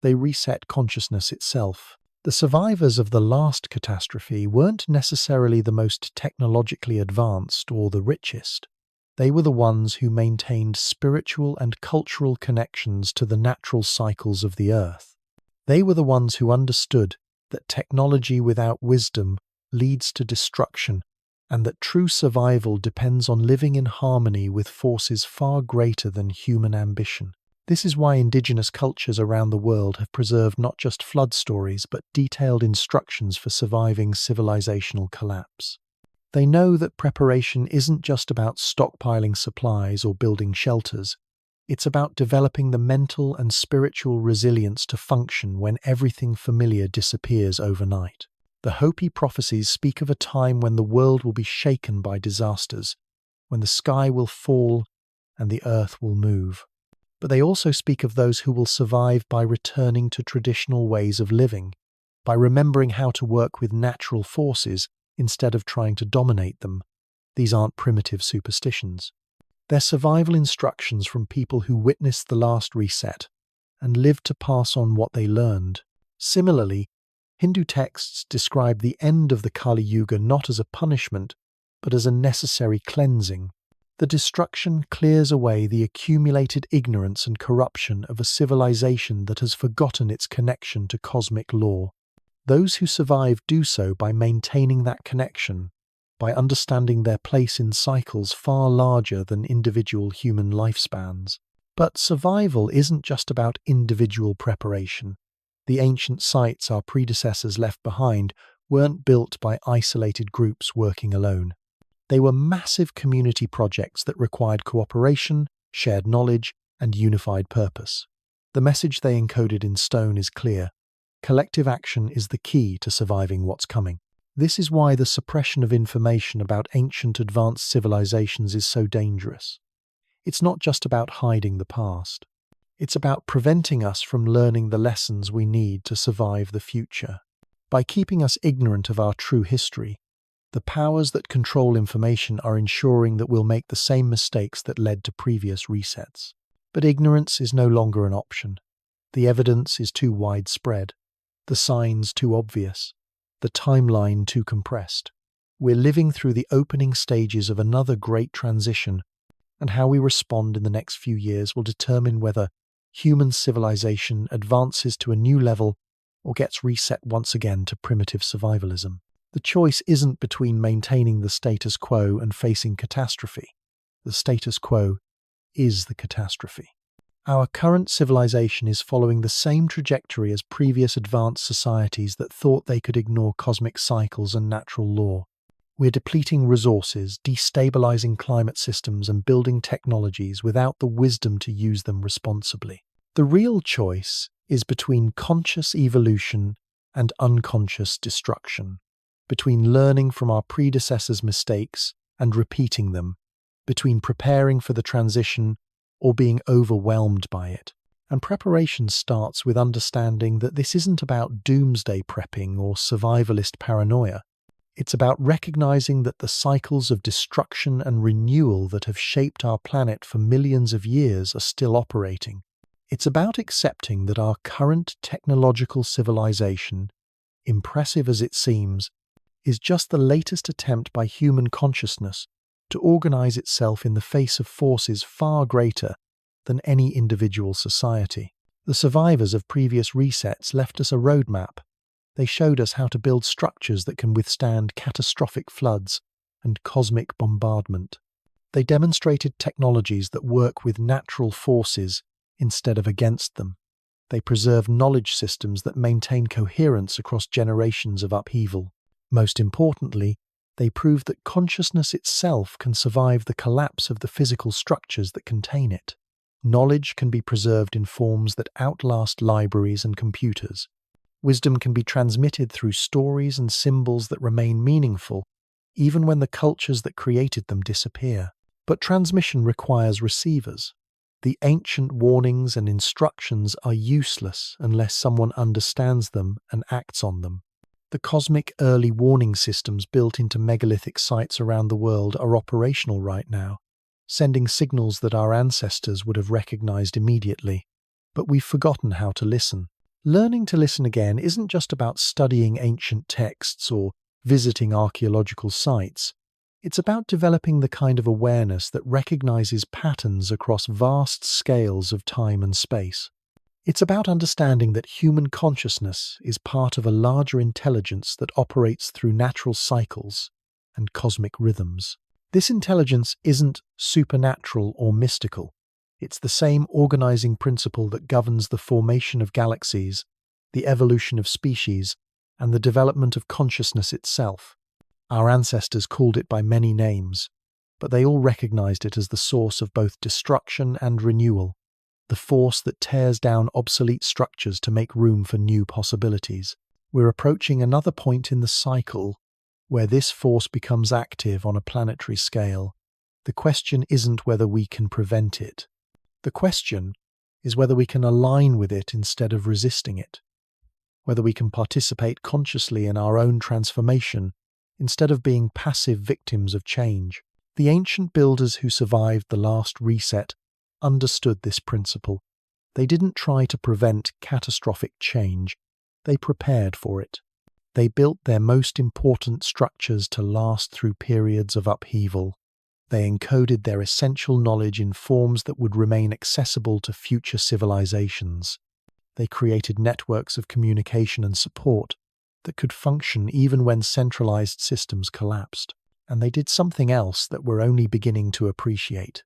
they reset consciousness itself. The survivors of the last catastrophe weren't necessarily the most technologically advanced or the richest. They were the ones who maintained spiritual and cultural connections to the natural cycles of the earth. They were the ones who understood that technology without wisdom leads to destruction, and that true survival depends on living in harmony with forces far greater than human ambition. This is why indigenous cultures around the world have preserved not just flood stories but detailed instructions for surviving civilizational collapse. They know that preparation isn't just about stockpiling supplies or building shelters. It's about developing the mental and spiritual resilience to function when everything familiar disappears overnight. The Hopi prophecies speak of a time when the world will be shaken by disasters, when the sky will fall and the earth will move. But they also speak of those who will survive by returning to traditional ways of living, by remembering how to work with natural forces instead of trying to dominate them. These aren't primitive superstitions. They're survival instructions from people who witnessed the last reset and lived to pass on what they learned. Similarly, Hindu texts describe the end of the Kali Yuga not as a punishment, but as a necessary cleansing. The destruction clears away the accumulated ignorance and corruption of a civilization that has forgotten its connection to cosmic law. Those who survive do so by maintaining that connection, by understanding their place in cycles far larger than individual human lifespans. But survival isn't just about individual preparation. The ancient sites our predecessors left behind weren't built by isolated groups working alone. They were massive community projects that required cooperation, shared knowledge, and unified purpose. The message they encoded in stone is clear. Collective action is the key to surviving what's coming. This is why the suppression of information about ancient advanced civilizations is so dangerous. It's not just about hiding the past. It's about preventing us from learning the lessons we need to survive the future. By keeping us ignorant of our true history, the powers that control information are ensuring that we'll make the same mistakes that led to previous resets. But ignorance is no longer an option. The evidence is too widespread, the signs too obvious, the timeline too compressed. We're living through the opening stages of another great transition, and how we respond in the next few years will determine whether human civilization advances to a new level or gets reset once again to primitive survivalism. The choice isn't between maintaining the status quo and facing catastrophe. The status quo is the catastrophe. Our current civilization is following the same trajectory as previous advanced societies that thought they could ignore cosmic cycles and natural law. We're depleting resources, destabilizing climate systems, and building technologies without the wisdom to use them responsibly. The real choice is between conscious evolution and unconscious destruction, between learning from our predecessors' mistakes and repeating them, between preparing for the transition or being overwhelmed by it. And preparation starts with understanding that this isn't about doomsday prepping or survivalist paranoia. It's about recognizing that the cycles of destruction and renewal that have shaped our planet for millions of years are still operating. It's about accepting that our current technological civilization, impressive as it seems, is just the latest attempt by human consciousness to organize itself in the face of forces far greater than any individual society. The survivors of previous resets left us a roadmap. They showed us how to build structures that can withstand catastrophic floods and cosmic bombardment. They demonstrated technologies that work with natural forces instead of against them. They preserve knowledge systems that maintain coherence across generations of upheaval. Most importantly, they prove that consciousness itself can survive the collapse of the physical structures that contain it. Knowledge can be preserved in forms that outlast libraries and computers. Wisdom can be transmitted through stories and symbols that remain meaningful, even when the cultures that created them disappear. But transmission requires receivers. The ancient warnings and instructions are useless unless someone understands them and acts on them. The cosmic early warning systems built into megalithic sites around the world are operational right now, sending signals that our ancestors would have recognized immediately. But we've forgotten how to listen. Learning to listen again isn't just about studying ancient texts or visiting archaeological sites. It's about developing the kind of awareness that recognizes patterns across vast scales of time and space. It's about understanding that human consciousness is part of a larger intelligence that operates through natural cycles and cosmic rhythms. This intelligence isn't supernatural or mystical. It's the same organizing principle that governs the formation of galaxies, the evolution of species, and the development of consciousness itself. Our ancestors called it by many names, but they all recognized it as the source of both destruction and renewal, the force that tears down obsolete structures to make room for new possibilities. We're approaching another point in the cycle where this force becomes active on a planetary scale. The question isn't whether we can prevent it. The question is whether we can align with it instead of resisting it, whether we can participate consciously in our own transformation instead of being passive victims of change. The ancient builders who survived the last reset understood this principle. They didn't try to prevent catastrophic change, they prepared for it. They built their most important structures to last through periods of upheaval. They encoded their essential knowledge in forms that would remain accessible to future civilizations. They created networks of communication and support that could function even when centralized systems collapsed. And they did something else that we're only beginning to appreciate.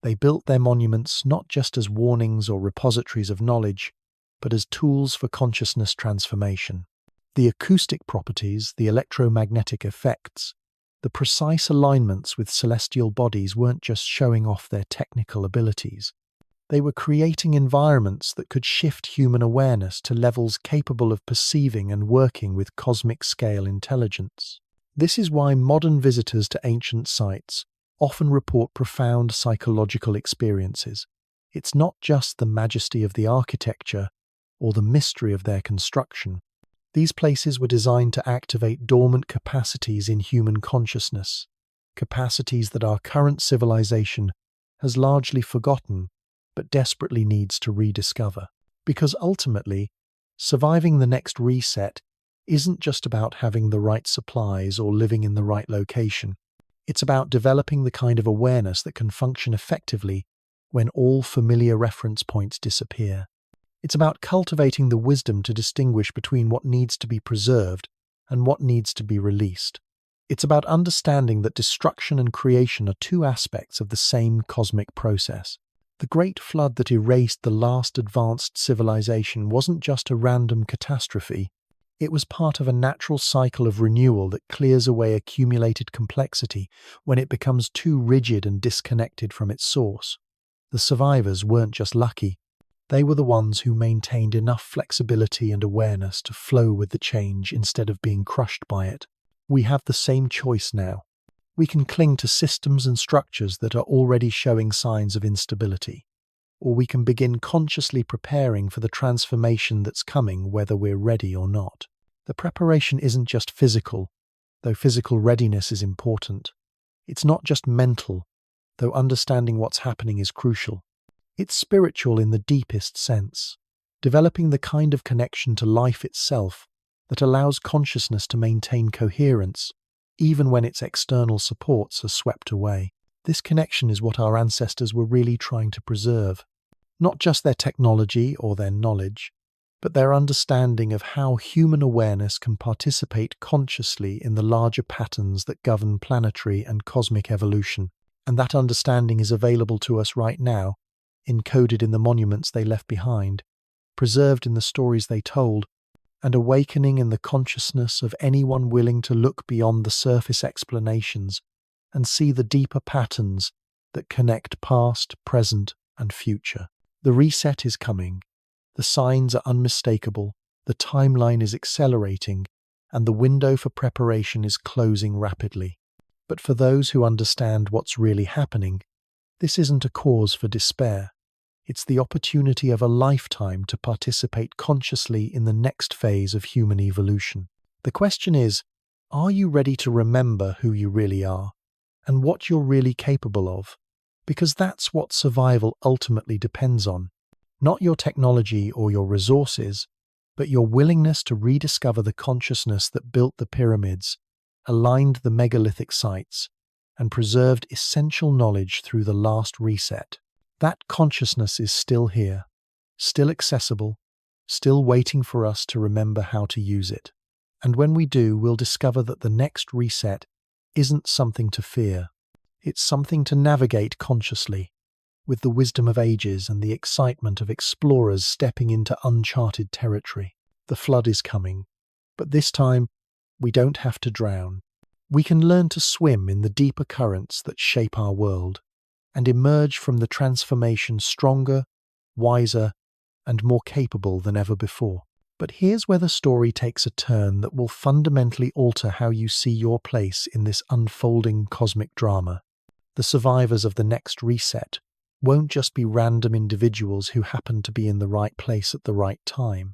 They built their monuments not just as warnings or repositories of knowledge, but as tools for consciousness transformation. The acoustic properties, the electromagnetic effects, the precise alignments with celestial bodies weren't just showing off their technical abilities. They were creating environments that could shift human awareness to levels capable of perceiving and working with cosmic-scale intelligence. This is why modern visitors to ancient sites often report profound psychological experiences. It's not just the majesty of the architecture or the mystery of their construction. These places were designed to activate dormant capacities in human consciousness, capacities that our current civilization has largely forgotten but desperately needs to rediscover. Because ultimately, surviving the next reset isn't just about having the right supplies or living in the right location. It's about developing the kind of awareness that can function effectively when all familiar reference points disappear. It's about cultivating the wisdom to distinguish between what needs to be preserved and what needs to be released. It's about understanding that destruction and creation are two aspects of the same cosmic process. The Great Flood that erased the last advanced civilization wasn't just a random catastrophe. It was part of a natural cycle of renewal that clears away accumulated complexity when it becomes too rigid and disconnected from its source. The survivors weren't just lucky. They were the ones who maintained enough flexibility and awareness to flow with the change instead of being crushed by it. We have the same choice now. We can cling to systems and structures that are already showing signs of instability, or we can begin consciously preparing for the transformation that's coming whether we're ready or not. The preparation isn't just physical, though physical readiness is important. It's not just mental, though understanding what's happening is crucial. It's spiritual in the deepest sense, developing the kind of connection to life itself that allows consciousness to maintain coherence, even when its external supports are swept away. This connection is what our ancestors were really trying to preserve. Not just their technology or their knowledge, but their understanding of how human awareness can participate consciously in the larger patterns that govern planetary and cosmic evolution. And that understanding is available to us right now, encoded in the monuments they left behind, preserved in the stories they told, and awakening in the consciousness of anyone willing to look beyond the surface explanations and see the deeper patterns that connect past, present, and future. The reset is coming. The signs are unmistakable, the timeline is accelerating, and the window for preparation is closing rapidly. But for those who understand what's really happening, this isn't a cause for despair. It's the opportunity of a lifetime to participate consciously in the next phase of human evolution. The question is, are you ready to remember who you really are and what you're really capable of? Because that's what survival ultimately depends on. Not your technology or your resources, but your willingness to rediscover the consciousness that built the pyramids, aligned the megalithic sites, and preserved essential knowledge through the last reset. That consciousness is still here, still accessible, still waiting for us to remember how to use it. And when we do, we'll discover that the next reset isn't something to fear. It's something to navigate consciously, with the wisdom of ages and the excitement of explorers stepping into uncharted territory. The flood is coming, but this time we don't have to drown. We can learn to swim in the deeper currents that shape our world and emerge from the transformation stronger, wiser, and more capable than ever before. But here's where the story takes a turn that will fundamentally alter how you see your place in this unfolding cosmic drama. The survivors of the next reset won't just be random individuals who happen to be in the right place at the right time.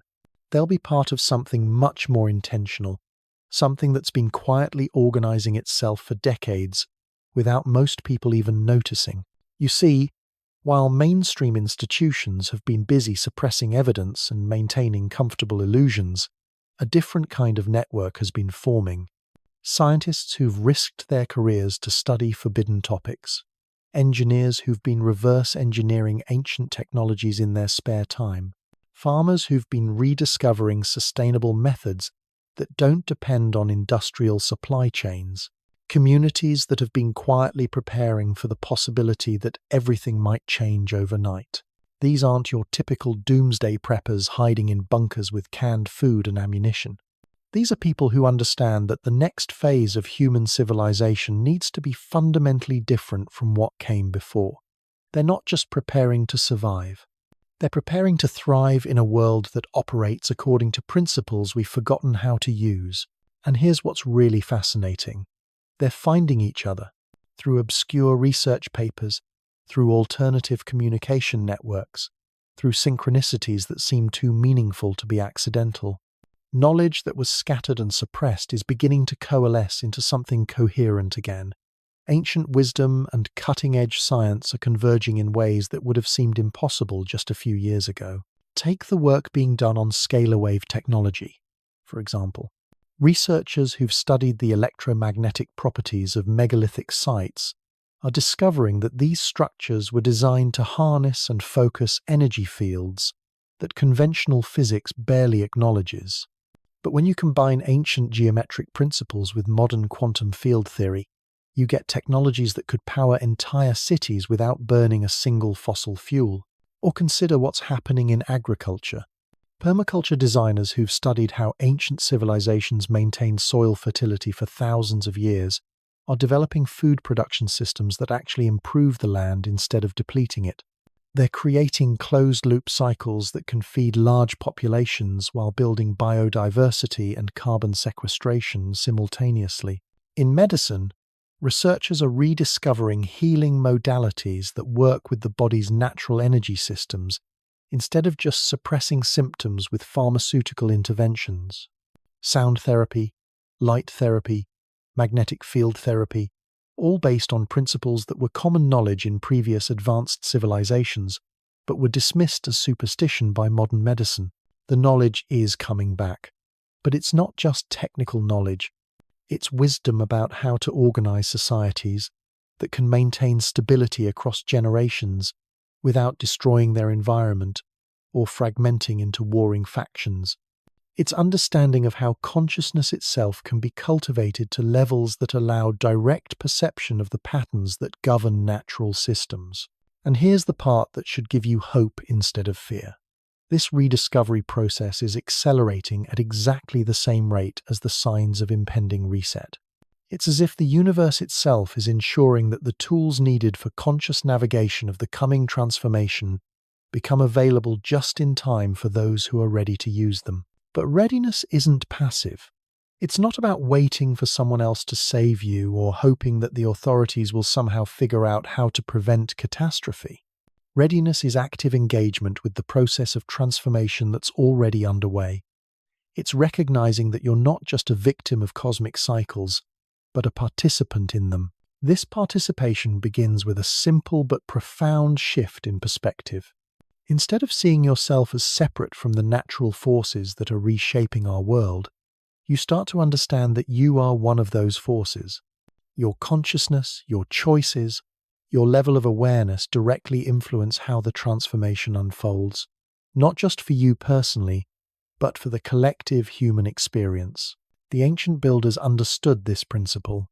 They'll be part of something much more intentional, something that's been quietly organizing itself for decades without most people even noticing. You see, while mainstream institutions have been busy suppressing evidence and maintaining comfortable illusions, a different kind of network has been forming. Scientists who've risked their careers to study forbidden topics, engineers who've been reverse engineering ancient technologies in their spare time, farmers who've been rediscovering sustainable methods that don't depend on industrial supply chains, communities that have been quietly preparing for the possibility that everything might change overnight. These aren't your typical doomsday preppers hiding in bunkers with canned food and ammunition. These are people who understand that the next phase of human civilization needs to be fundamentally different from what came before. They're not just preparing to survive. They're preparing to thrive in a world that operates according to principles we've forgotten how to use. And here's what's really fascinating. They're finding each other through obscure research papers, through alternative communication networks, through synchronicities that seem too meaningful to be accidental. Knowledge that was scattered and suppressed is beginning to coalesce into something coherent again. Ancient wisdom and cutting-edge science are converging in ways that would have seemed impossible just a few years ago. Take the work being done on scalar wave technology, for example. Researchers who've studied the electromagnetic properties of megalithic sites are discovering that these structures were designed to harness and focus energy fields that conventional physics barely acknowledges. But when you combine ancient geometric principles with modern quantum field theory, you get technologies that could power entire cities without burning a single fossil fuel. Or consider what's happening in agriculture. Permaculture designers who've studied how ancient civilizations maintained soil fertility for thousands of years are developing food production systems that actually improve the land instead of depleting it. They're creating closed-loop cycles that can feed large populations while building biodiversity and carbon sequestration simultaneously. In medicine, researchers are rediscovering healing modalities that work with the body's natural energy systems instead of just suppressing symptoms with pharmaceutical interventions. Sound therapy, light therapy, magnetic field therapy, all based on principles that were common knowledge in previous advanced civilizations, but were dismissed as superstition by modern medicine. The knowledge is coming back. But it's not just technical knowledge. It's wisdom about how to organize societies that can maintain stability across generations without destroying their environment or fragmenting into warring factions. It's understanding of how consciousness itself can be cultivated to levels that allow direct perception of the patterns that govern natural systems. And here's the part that should give you hope instead of fear. This rediscovery process is accelerating at exactly the same rate as the signs of impending reset. It's as if the universe itself is ensuring that the tools needed for conscious navigation of the coming transformation become available just in time for those who are ready to use them. But readiness isn't passive. It's not about waiting for someone else to save you or hoping that the authorities will somehow figure out how to prevent catastrophe. Readiness is active engagement with the process of transformation that's already underway. It's recognizing that you're not just a victim of cosmic cycles, but a participant in them. This participation begins with a simple but profound shift in perspective. Instead of seeing yourself as separate from the natural forces that are reshaping our world, you start to understand that you are one of those forces. Your consciousness, your choices, your level of awareness directly influence how the transformation unfolds, not just for you personally, but for the collective human experience. The ancient builders understood this principle.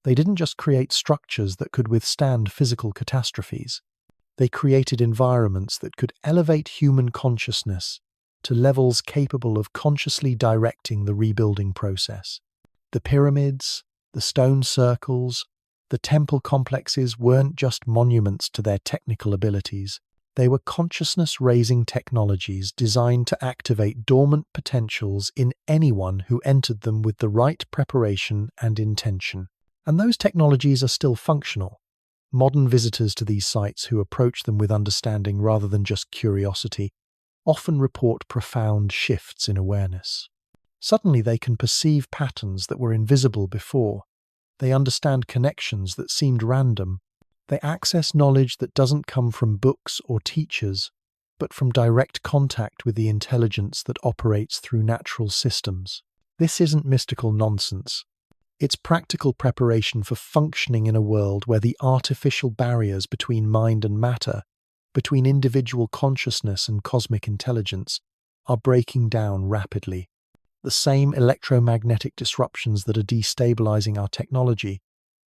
They didn't just create structures that could withstand physical catastrophes. They created environments that could elevate human consciousness to levels capable of consciously directing the rebuilding process. The pyramids, the stone circles, the temple complexes weren't just monuments to their technical abilities. They were consciousness-raising technologies designed to activate dormant potentials in anyone who entered them with the right preparation and intention. And those technologies are still functional. Modern visitors to these sites who approach them with understanding rather than just curiosity often report profound shifts in awareness. Suddenly they can perceive patterns that were invisible before. They understand connections that seemed random. They access knowledge that doesn't come from books or teachers, but from direct contact with the intelligence that operates through natural systems. This isn't mystical nonsense. It's practical preparation for functioning in a world where the artificial barriers between mind and matter, between individual consciousness and cosmic intelligence, are breaking down rapidly. The same electromagnetic disruptions that are destabilizing our technology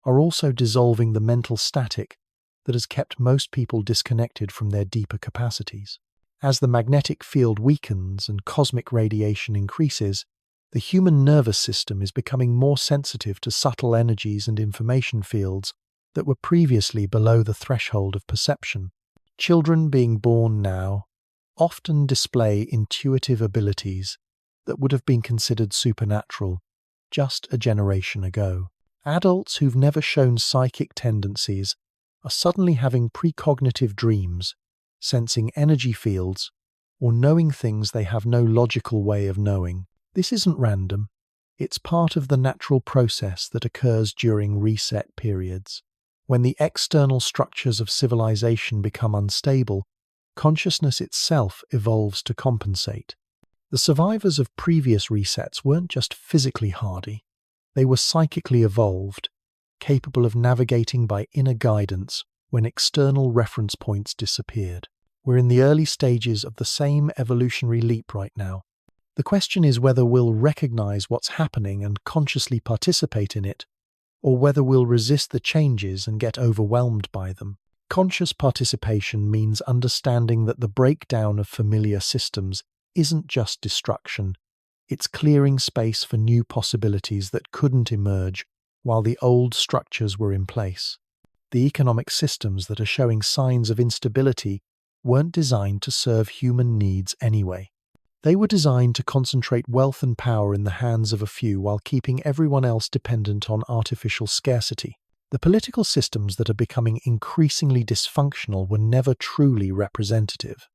are also dissolving the mental static that has kept most people disconnected from their deeper capacities. As the magnetic field weakens and cosmic radiation increases, the human nervous system is becoming more sensitive to subtle energies and information fields that were previously below the threshold of perception. Children being born now often display intuitive abilities that would have been considered supernatural just a generation ago. Adults who've never shown psychic tendencies are suddenly having precognitive dreams, sensing energy fields, or knowing things they have no logical way of knowing. This isn't random. It's part of the natural process that occurs during reset periods. When the external structures of civilization become unstable, consciousness itself evolves to compensate. The survivors of previous resets weren't just physically hardy. They were psychically evolved, capable of navigating by inner guidance when external reference points disappeared. We're in the early stages of the same evolutionary leap right now. The question is whether we'll recognize what's happening and consciously participate in it, or whether we'll resist the changes and get overwhelmed by them. Conscious participation means understanding that the breakdown of familiar systems isn't just destruction. It's clearing space for new possibilities that couldn't emerge while the old structures were in place. The economic systems that are showing signs of instability weren't designed to serve human needs anyway. They were designed to concentrate wealth and power in the hands of a few while keeping everyone else dependent on artificial scarcity. The political systems that are becoming increasingly dysfunctional were never truly representative.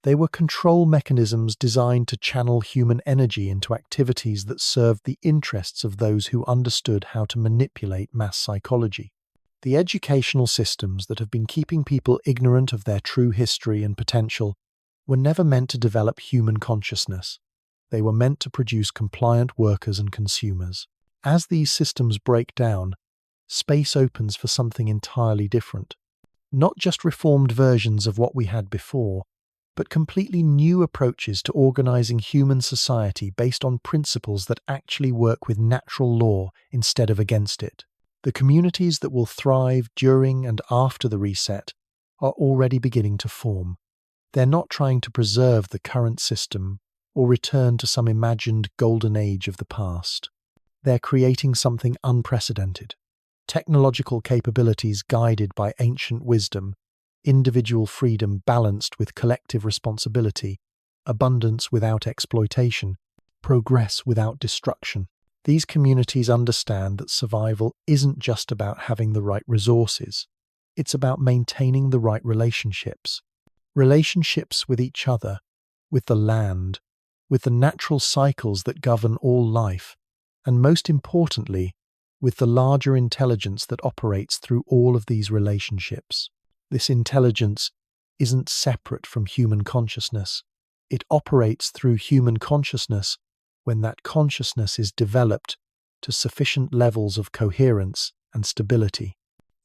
They were control mechanisms designed to channel human energy into activities that served the interests of those who understood how to manipulate mass psychology. The educational systems that have been keeping people ignorant of their true history and potential were never meant to develop human consciousness. They were meant to produce compliant workers and consumers. As these systems break down, space opens for something entirely different. Not just reformed versions of what we had before, but completely new approaches to organizing human society based on principles that actually work with natural law instead of against it. The communities that will thrive during and after the reset are already beginning to form. They're not trying to preserve the current system or return to some imagined golden age of the past. They're creating something unprecedented. Technological capabilities guided by ancient wisdom, individual freedom balanced with collective responsibility, abundance without exploitation, progress without destruction. These communities understand that survival isn't just about having the right resources. It's about maintaining the right relationships. Relationships with each other, with the land, with the natural cycles that govern all life, and most importantly, with the larger intelligence that operates through all of these relationships. This intelligence isn't separate from human consciousness. It operates through human consciousness when that consciousness is developed to sufficient levels of coherence and stability.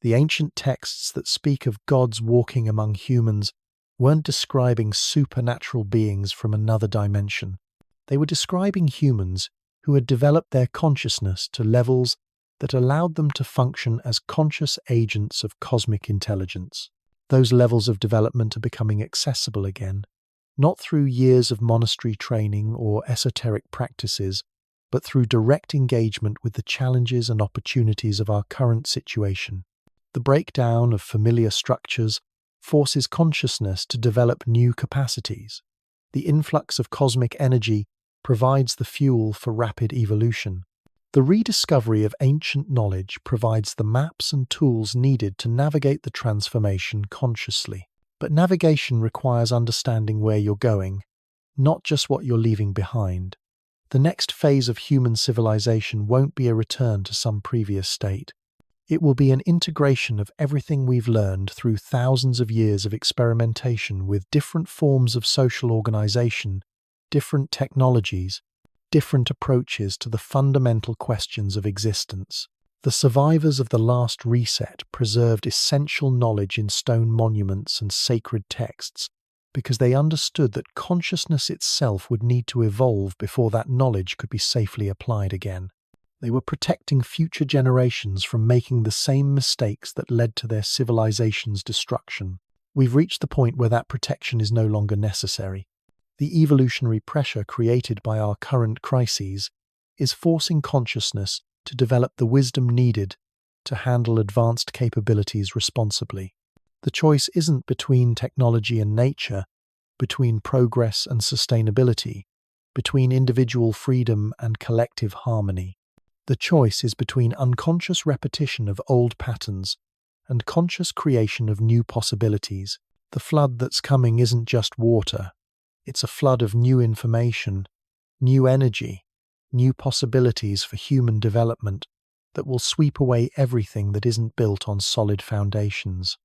The ancient texts that speak of gods walking among humans weren't describing supernatural beings from another dimension. They were describing humans who had developed their consciousness to levels that allowed them to function as conscious agents of cosmic intelligence. Those levels of development are becoming accessible again, not through years of monastery training or esoteric practices, but through direct engagement with the challenges and opportunities of our current situation. The breakdown of familiar structures forces consciousness to develop new capacities. The influx of cosmic energy provides the fuel for rapid evolution. The rediscovery of ancient knowledge provides the maps and tools needed to navigate the transformation consciously. But navigation requires understanding where you're going, not just what you're leaving behind. The next phase of human civilization won't be a return to some previous state. It will be an integration of everything we've learned through thousands of years of experimentation with different forms of social organization, different technologies, different approaches to the fundamental questions of existence. The survivors of the last reset preserved essential knowledge in stone monuments and sacred texts because they understood that consciousness itself would need to evolve before that knowledge could be safely applied again. They were protecting future generations from making the same mistakes that led to their civilization's destruction. We've reached the point where that protection is no longer necessary. The evolutionary pressure created by our current crises is forcing consciousness to develop the wisdom needed to handle advanced capabilities responsibly. The choice isn't between technology and nature, between progress and sustainability, between individual freedom and collective harmony. The choice is between unconscious repetition of old patterns and conscious creation of new possibilities. The flood that's coming isn't just water. It's a flood of new information, new energy, new possibilities for human development that will sweep away everything that isn't built on solid foundations.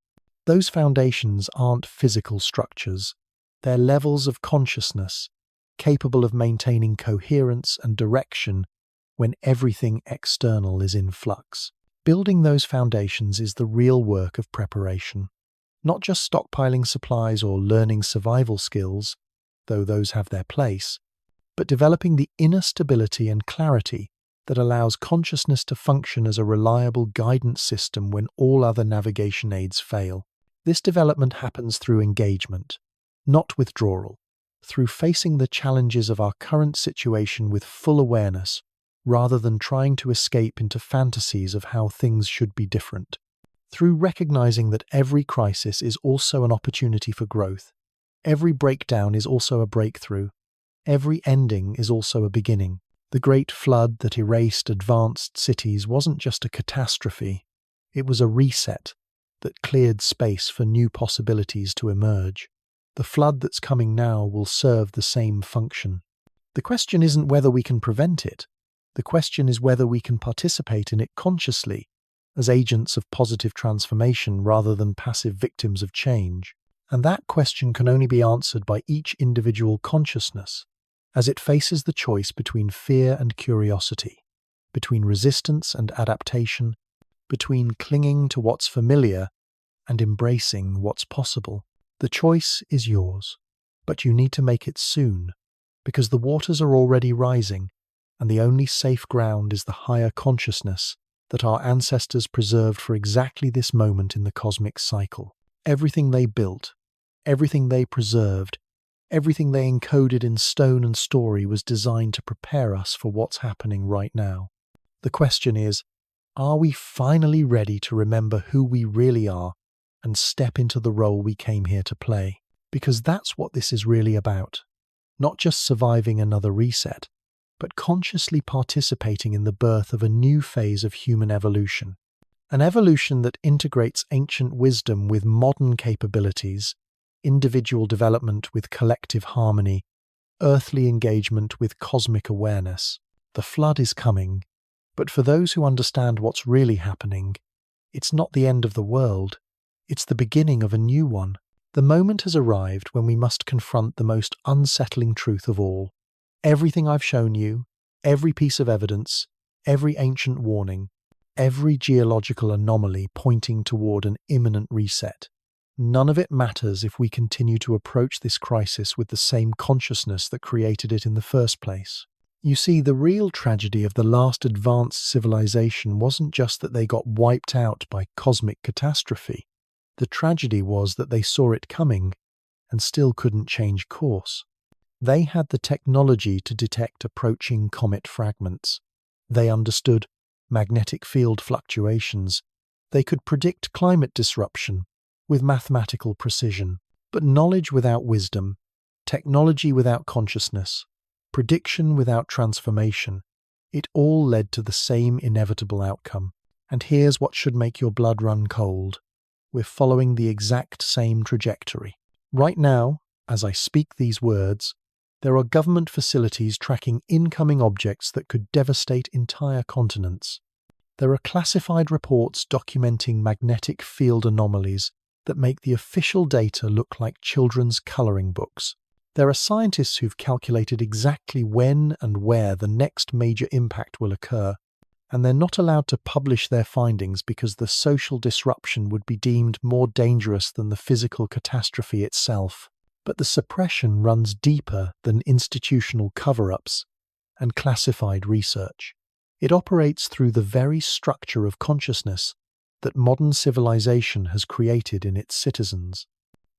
Those foundations aren't physical structures. They're levels of consciousness capable of maintaining coherence and direction when everything external is in flux. Building those foundations is the real work of preparation. Not just stockpiling supplies or learning survival skills, though those have their place, but developing the inner stability and clarity that allows consciousness to function as a reliable guidance system when all other navigation aids fail. This development happens through engagement, not withdrawal, through facing the challenges of our current situation with full awareness, rather than trying to escape into fantasies of how things should be different. Through recognizing that every crisis is also an opportunity for growth, every breakdown is also a breakthrough, every ending is also a beginning. The great flood that erased advanced cities wasn't just a catastrophe, it was a reset that cleared space for new possibilities to emerge. The flood that's coming now will serve the same function. The question isn't whether we can prevent it. The question is whether we can participate in it consciously, as agents of positive transformation rather than passive victims of change. And that question can only be answered by each individual consciousness, as it faces the choice between fear and curiosity, between resistance and adaptation, between clinging to what's familiar and embracing what's possible. The choice is yours, but you need to make it soon, because the waters are already rising, and the only safe ground is the higher consciousness that our ancestors preserved for exactly this moment in the cosmic cycle. Everything they built, everything they preserved, everything they encoded in stone and story was designed to prepare us for what's happening right now. The question is, are we finally ready to remember who we really are and step into the role we came here to play? Because that's what this is really about. Not just surviving another reset, but consciously participating in the birth of a new phase of human evolution. An evolution that integrates ancient wisdom with modern capabilities, individual development with collective harmony, earthly engagement with cosmic awareness. The flood is coming, but for those who understand what's really happening, it's not the end of the world, it's the beginning of a new one. The moment has arrived when we must confront the most unsettling truth of all. Everything I've shown you, every piece of evidence, every ancient warning, every geological anomaly pointing toward an imminent reset. None of it matters if we continue to approach this crisis with the same consciousness that created it in the first place. You see, the real tragedy of the last advanced civilization wasn't just that they got wiped out by cosmic catastrophe. The tragedy was that they saw it coming and still couldn't change course. They had the technology to detect approaching comet fragments. They understood magnetic field fluctuations. They could predict climate disruption with mathematical precision. But knowledge without wisdom, technology without consciousness, prediction without transformation, it all led to the same inevitable outcome. And here's what should make your blood run cold. We're following the exact same trajectory. Right now, as I speak these words, there are government facilities tracking incoming objects that could devastate entire continents. There are classified reports documenting magnetic field anomalies that make the official data look like children's coloring books. There are scientists who've calculated exactly when and where the next major impact will occur, and they're not allowed to publish their findings because the social disruption would be deemed more dangerous than the physical catastrophe itself. But the suppression runs deeper than institutional cover-ups and classified research. It operates through the very structure of consciousness that modern civilization has created in its citizens.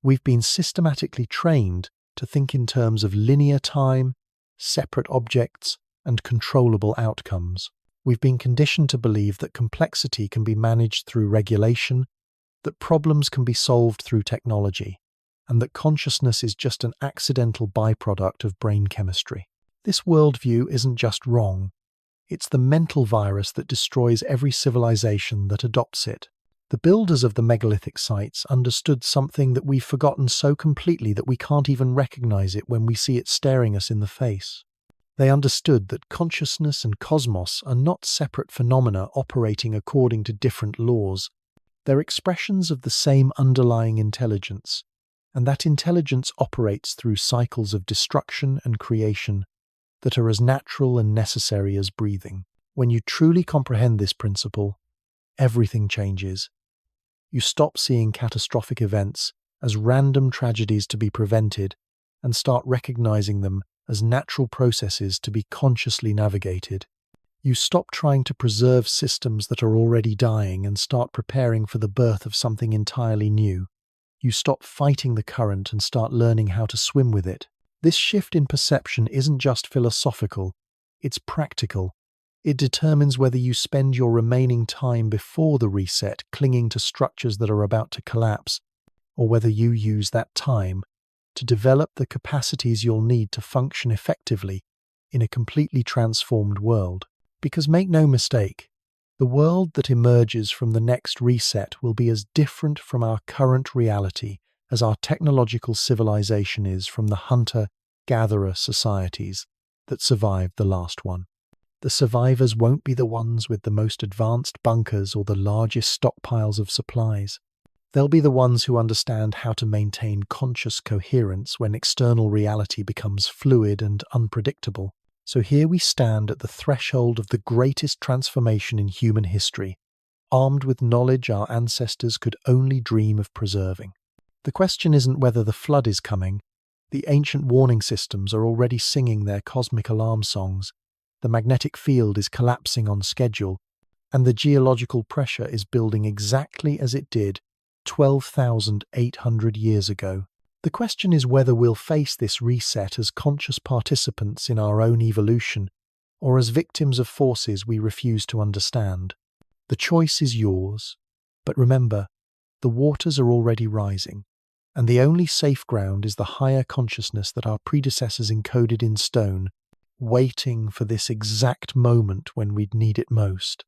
We've been systematically trained to think in terms of linear time, separate objects, and controllable outcomes. We've been conditioned to believe that complexity can be managed through regulation, that problems can be solved through technology, and that consciousness is just an accidental byproduct of brain chemistry. This worldview isn't just wrong. It's the mental virus that destroys every civilization that adopts it. The builders of the megalithic sites understood something that we've forgotten so completely that we can't even recognize it when we see it staring us in the face. They understood that consciousness and cosmos are not separate phenomena operating according to different laws. They're expressions of the same underlying intelligence, and that intelligence operates through cycles of destruction and creation that are as natural and necessary as breathing. When you truly comprehend this principle, everything changes. You stop seeing catastrophic events as random tragedies to be prevented and start recognizing them as natural processes to be consciously navigated. You stop trying to preserve systems that are already dying and start preparing for the birth of something entirely new. You stop fighting the current and start learning how to swim with it. This shift in perception isn't just philosophical, it's practical. It determines whether you spend your remaining time before the reset clinging to structures that are about to collapse, or whether you use that time to develop the capacities you'll need to function effectively in a completely transformed world. Because make no mistake, the world that emerges from the next reset will be as different from our current reality as our technological civilization is from the hunter-gatherer societies that survived the last one. The survivors won't be the ones with the most advanced bunkers or the largest stockpiles of supplies. They'll be the ones who understand how to maintain conscious coherence when external reality becomes fluid and unpredictable. So here we stand at the threshold of the greatest transformation in human history, armed with knowledge our ancestors could only dream of preserving. The question isn't whether the flood is coming. The ancient warning systems are already singing their cosmic alarm songs. The magnetic field is collapsing on schedule, and the geological pressure is building exactly as it did 12,800 years ago. The question is whether we'll face this reset as conscious participants in our own evolution, or as victims of forces we refuse to understand. The choice is yours, but remember, the waters are already rising, and the only safe ground is the higher consciousness that our predecessors encoded in stone, waiting for this exact moment when we'd need it most.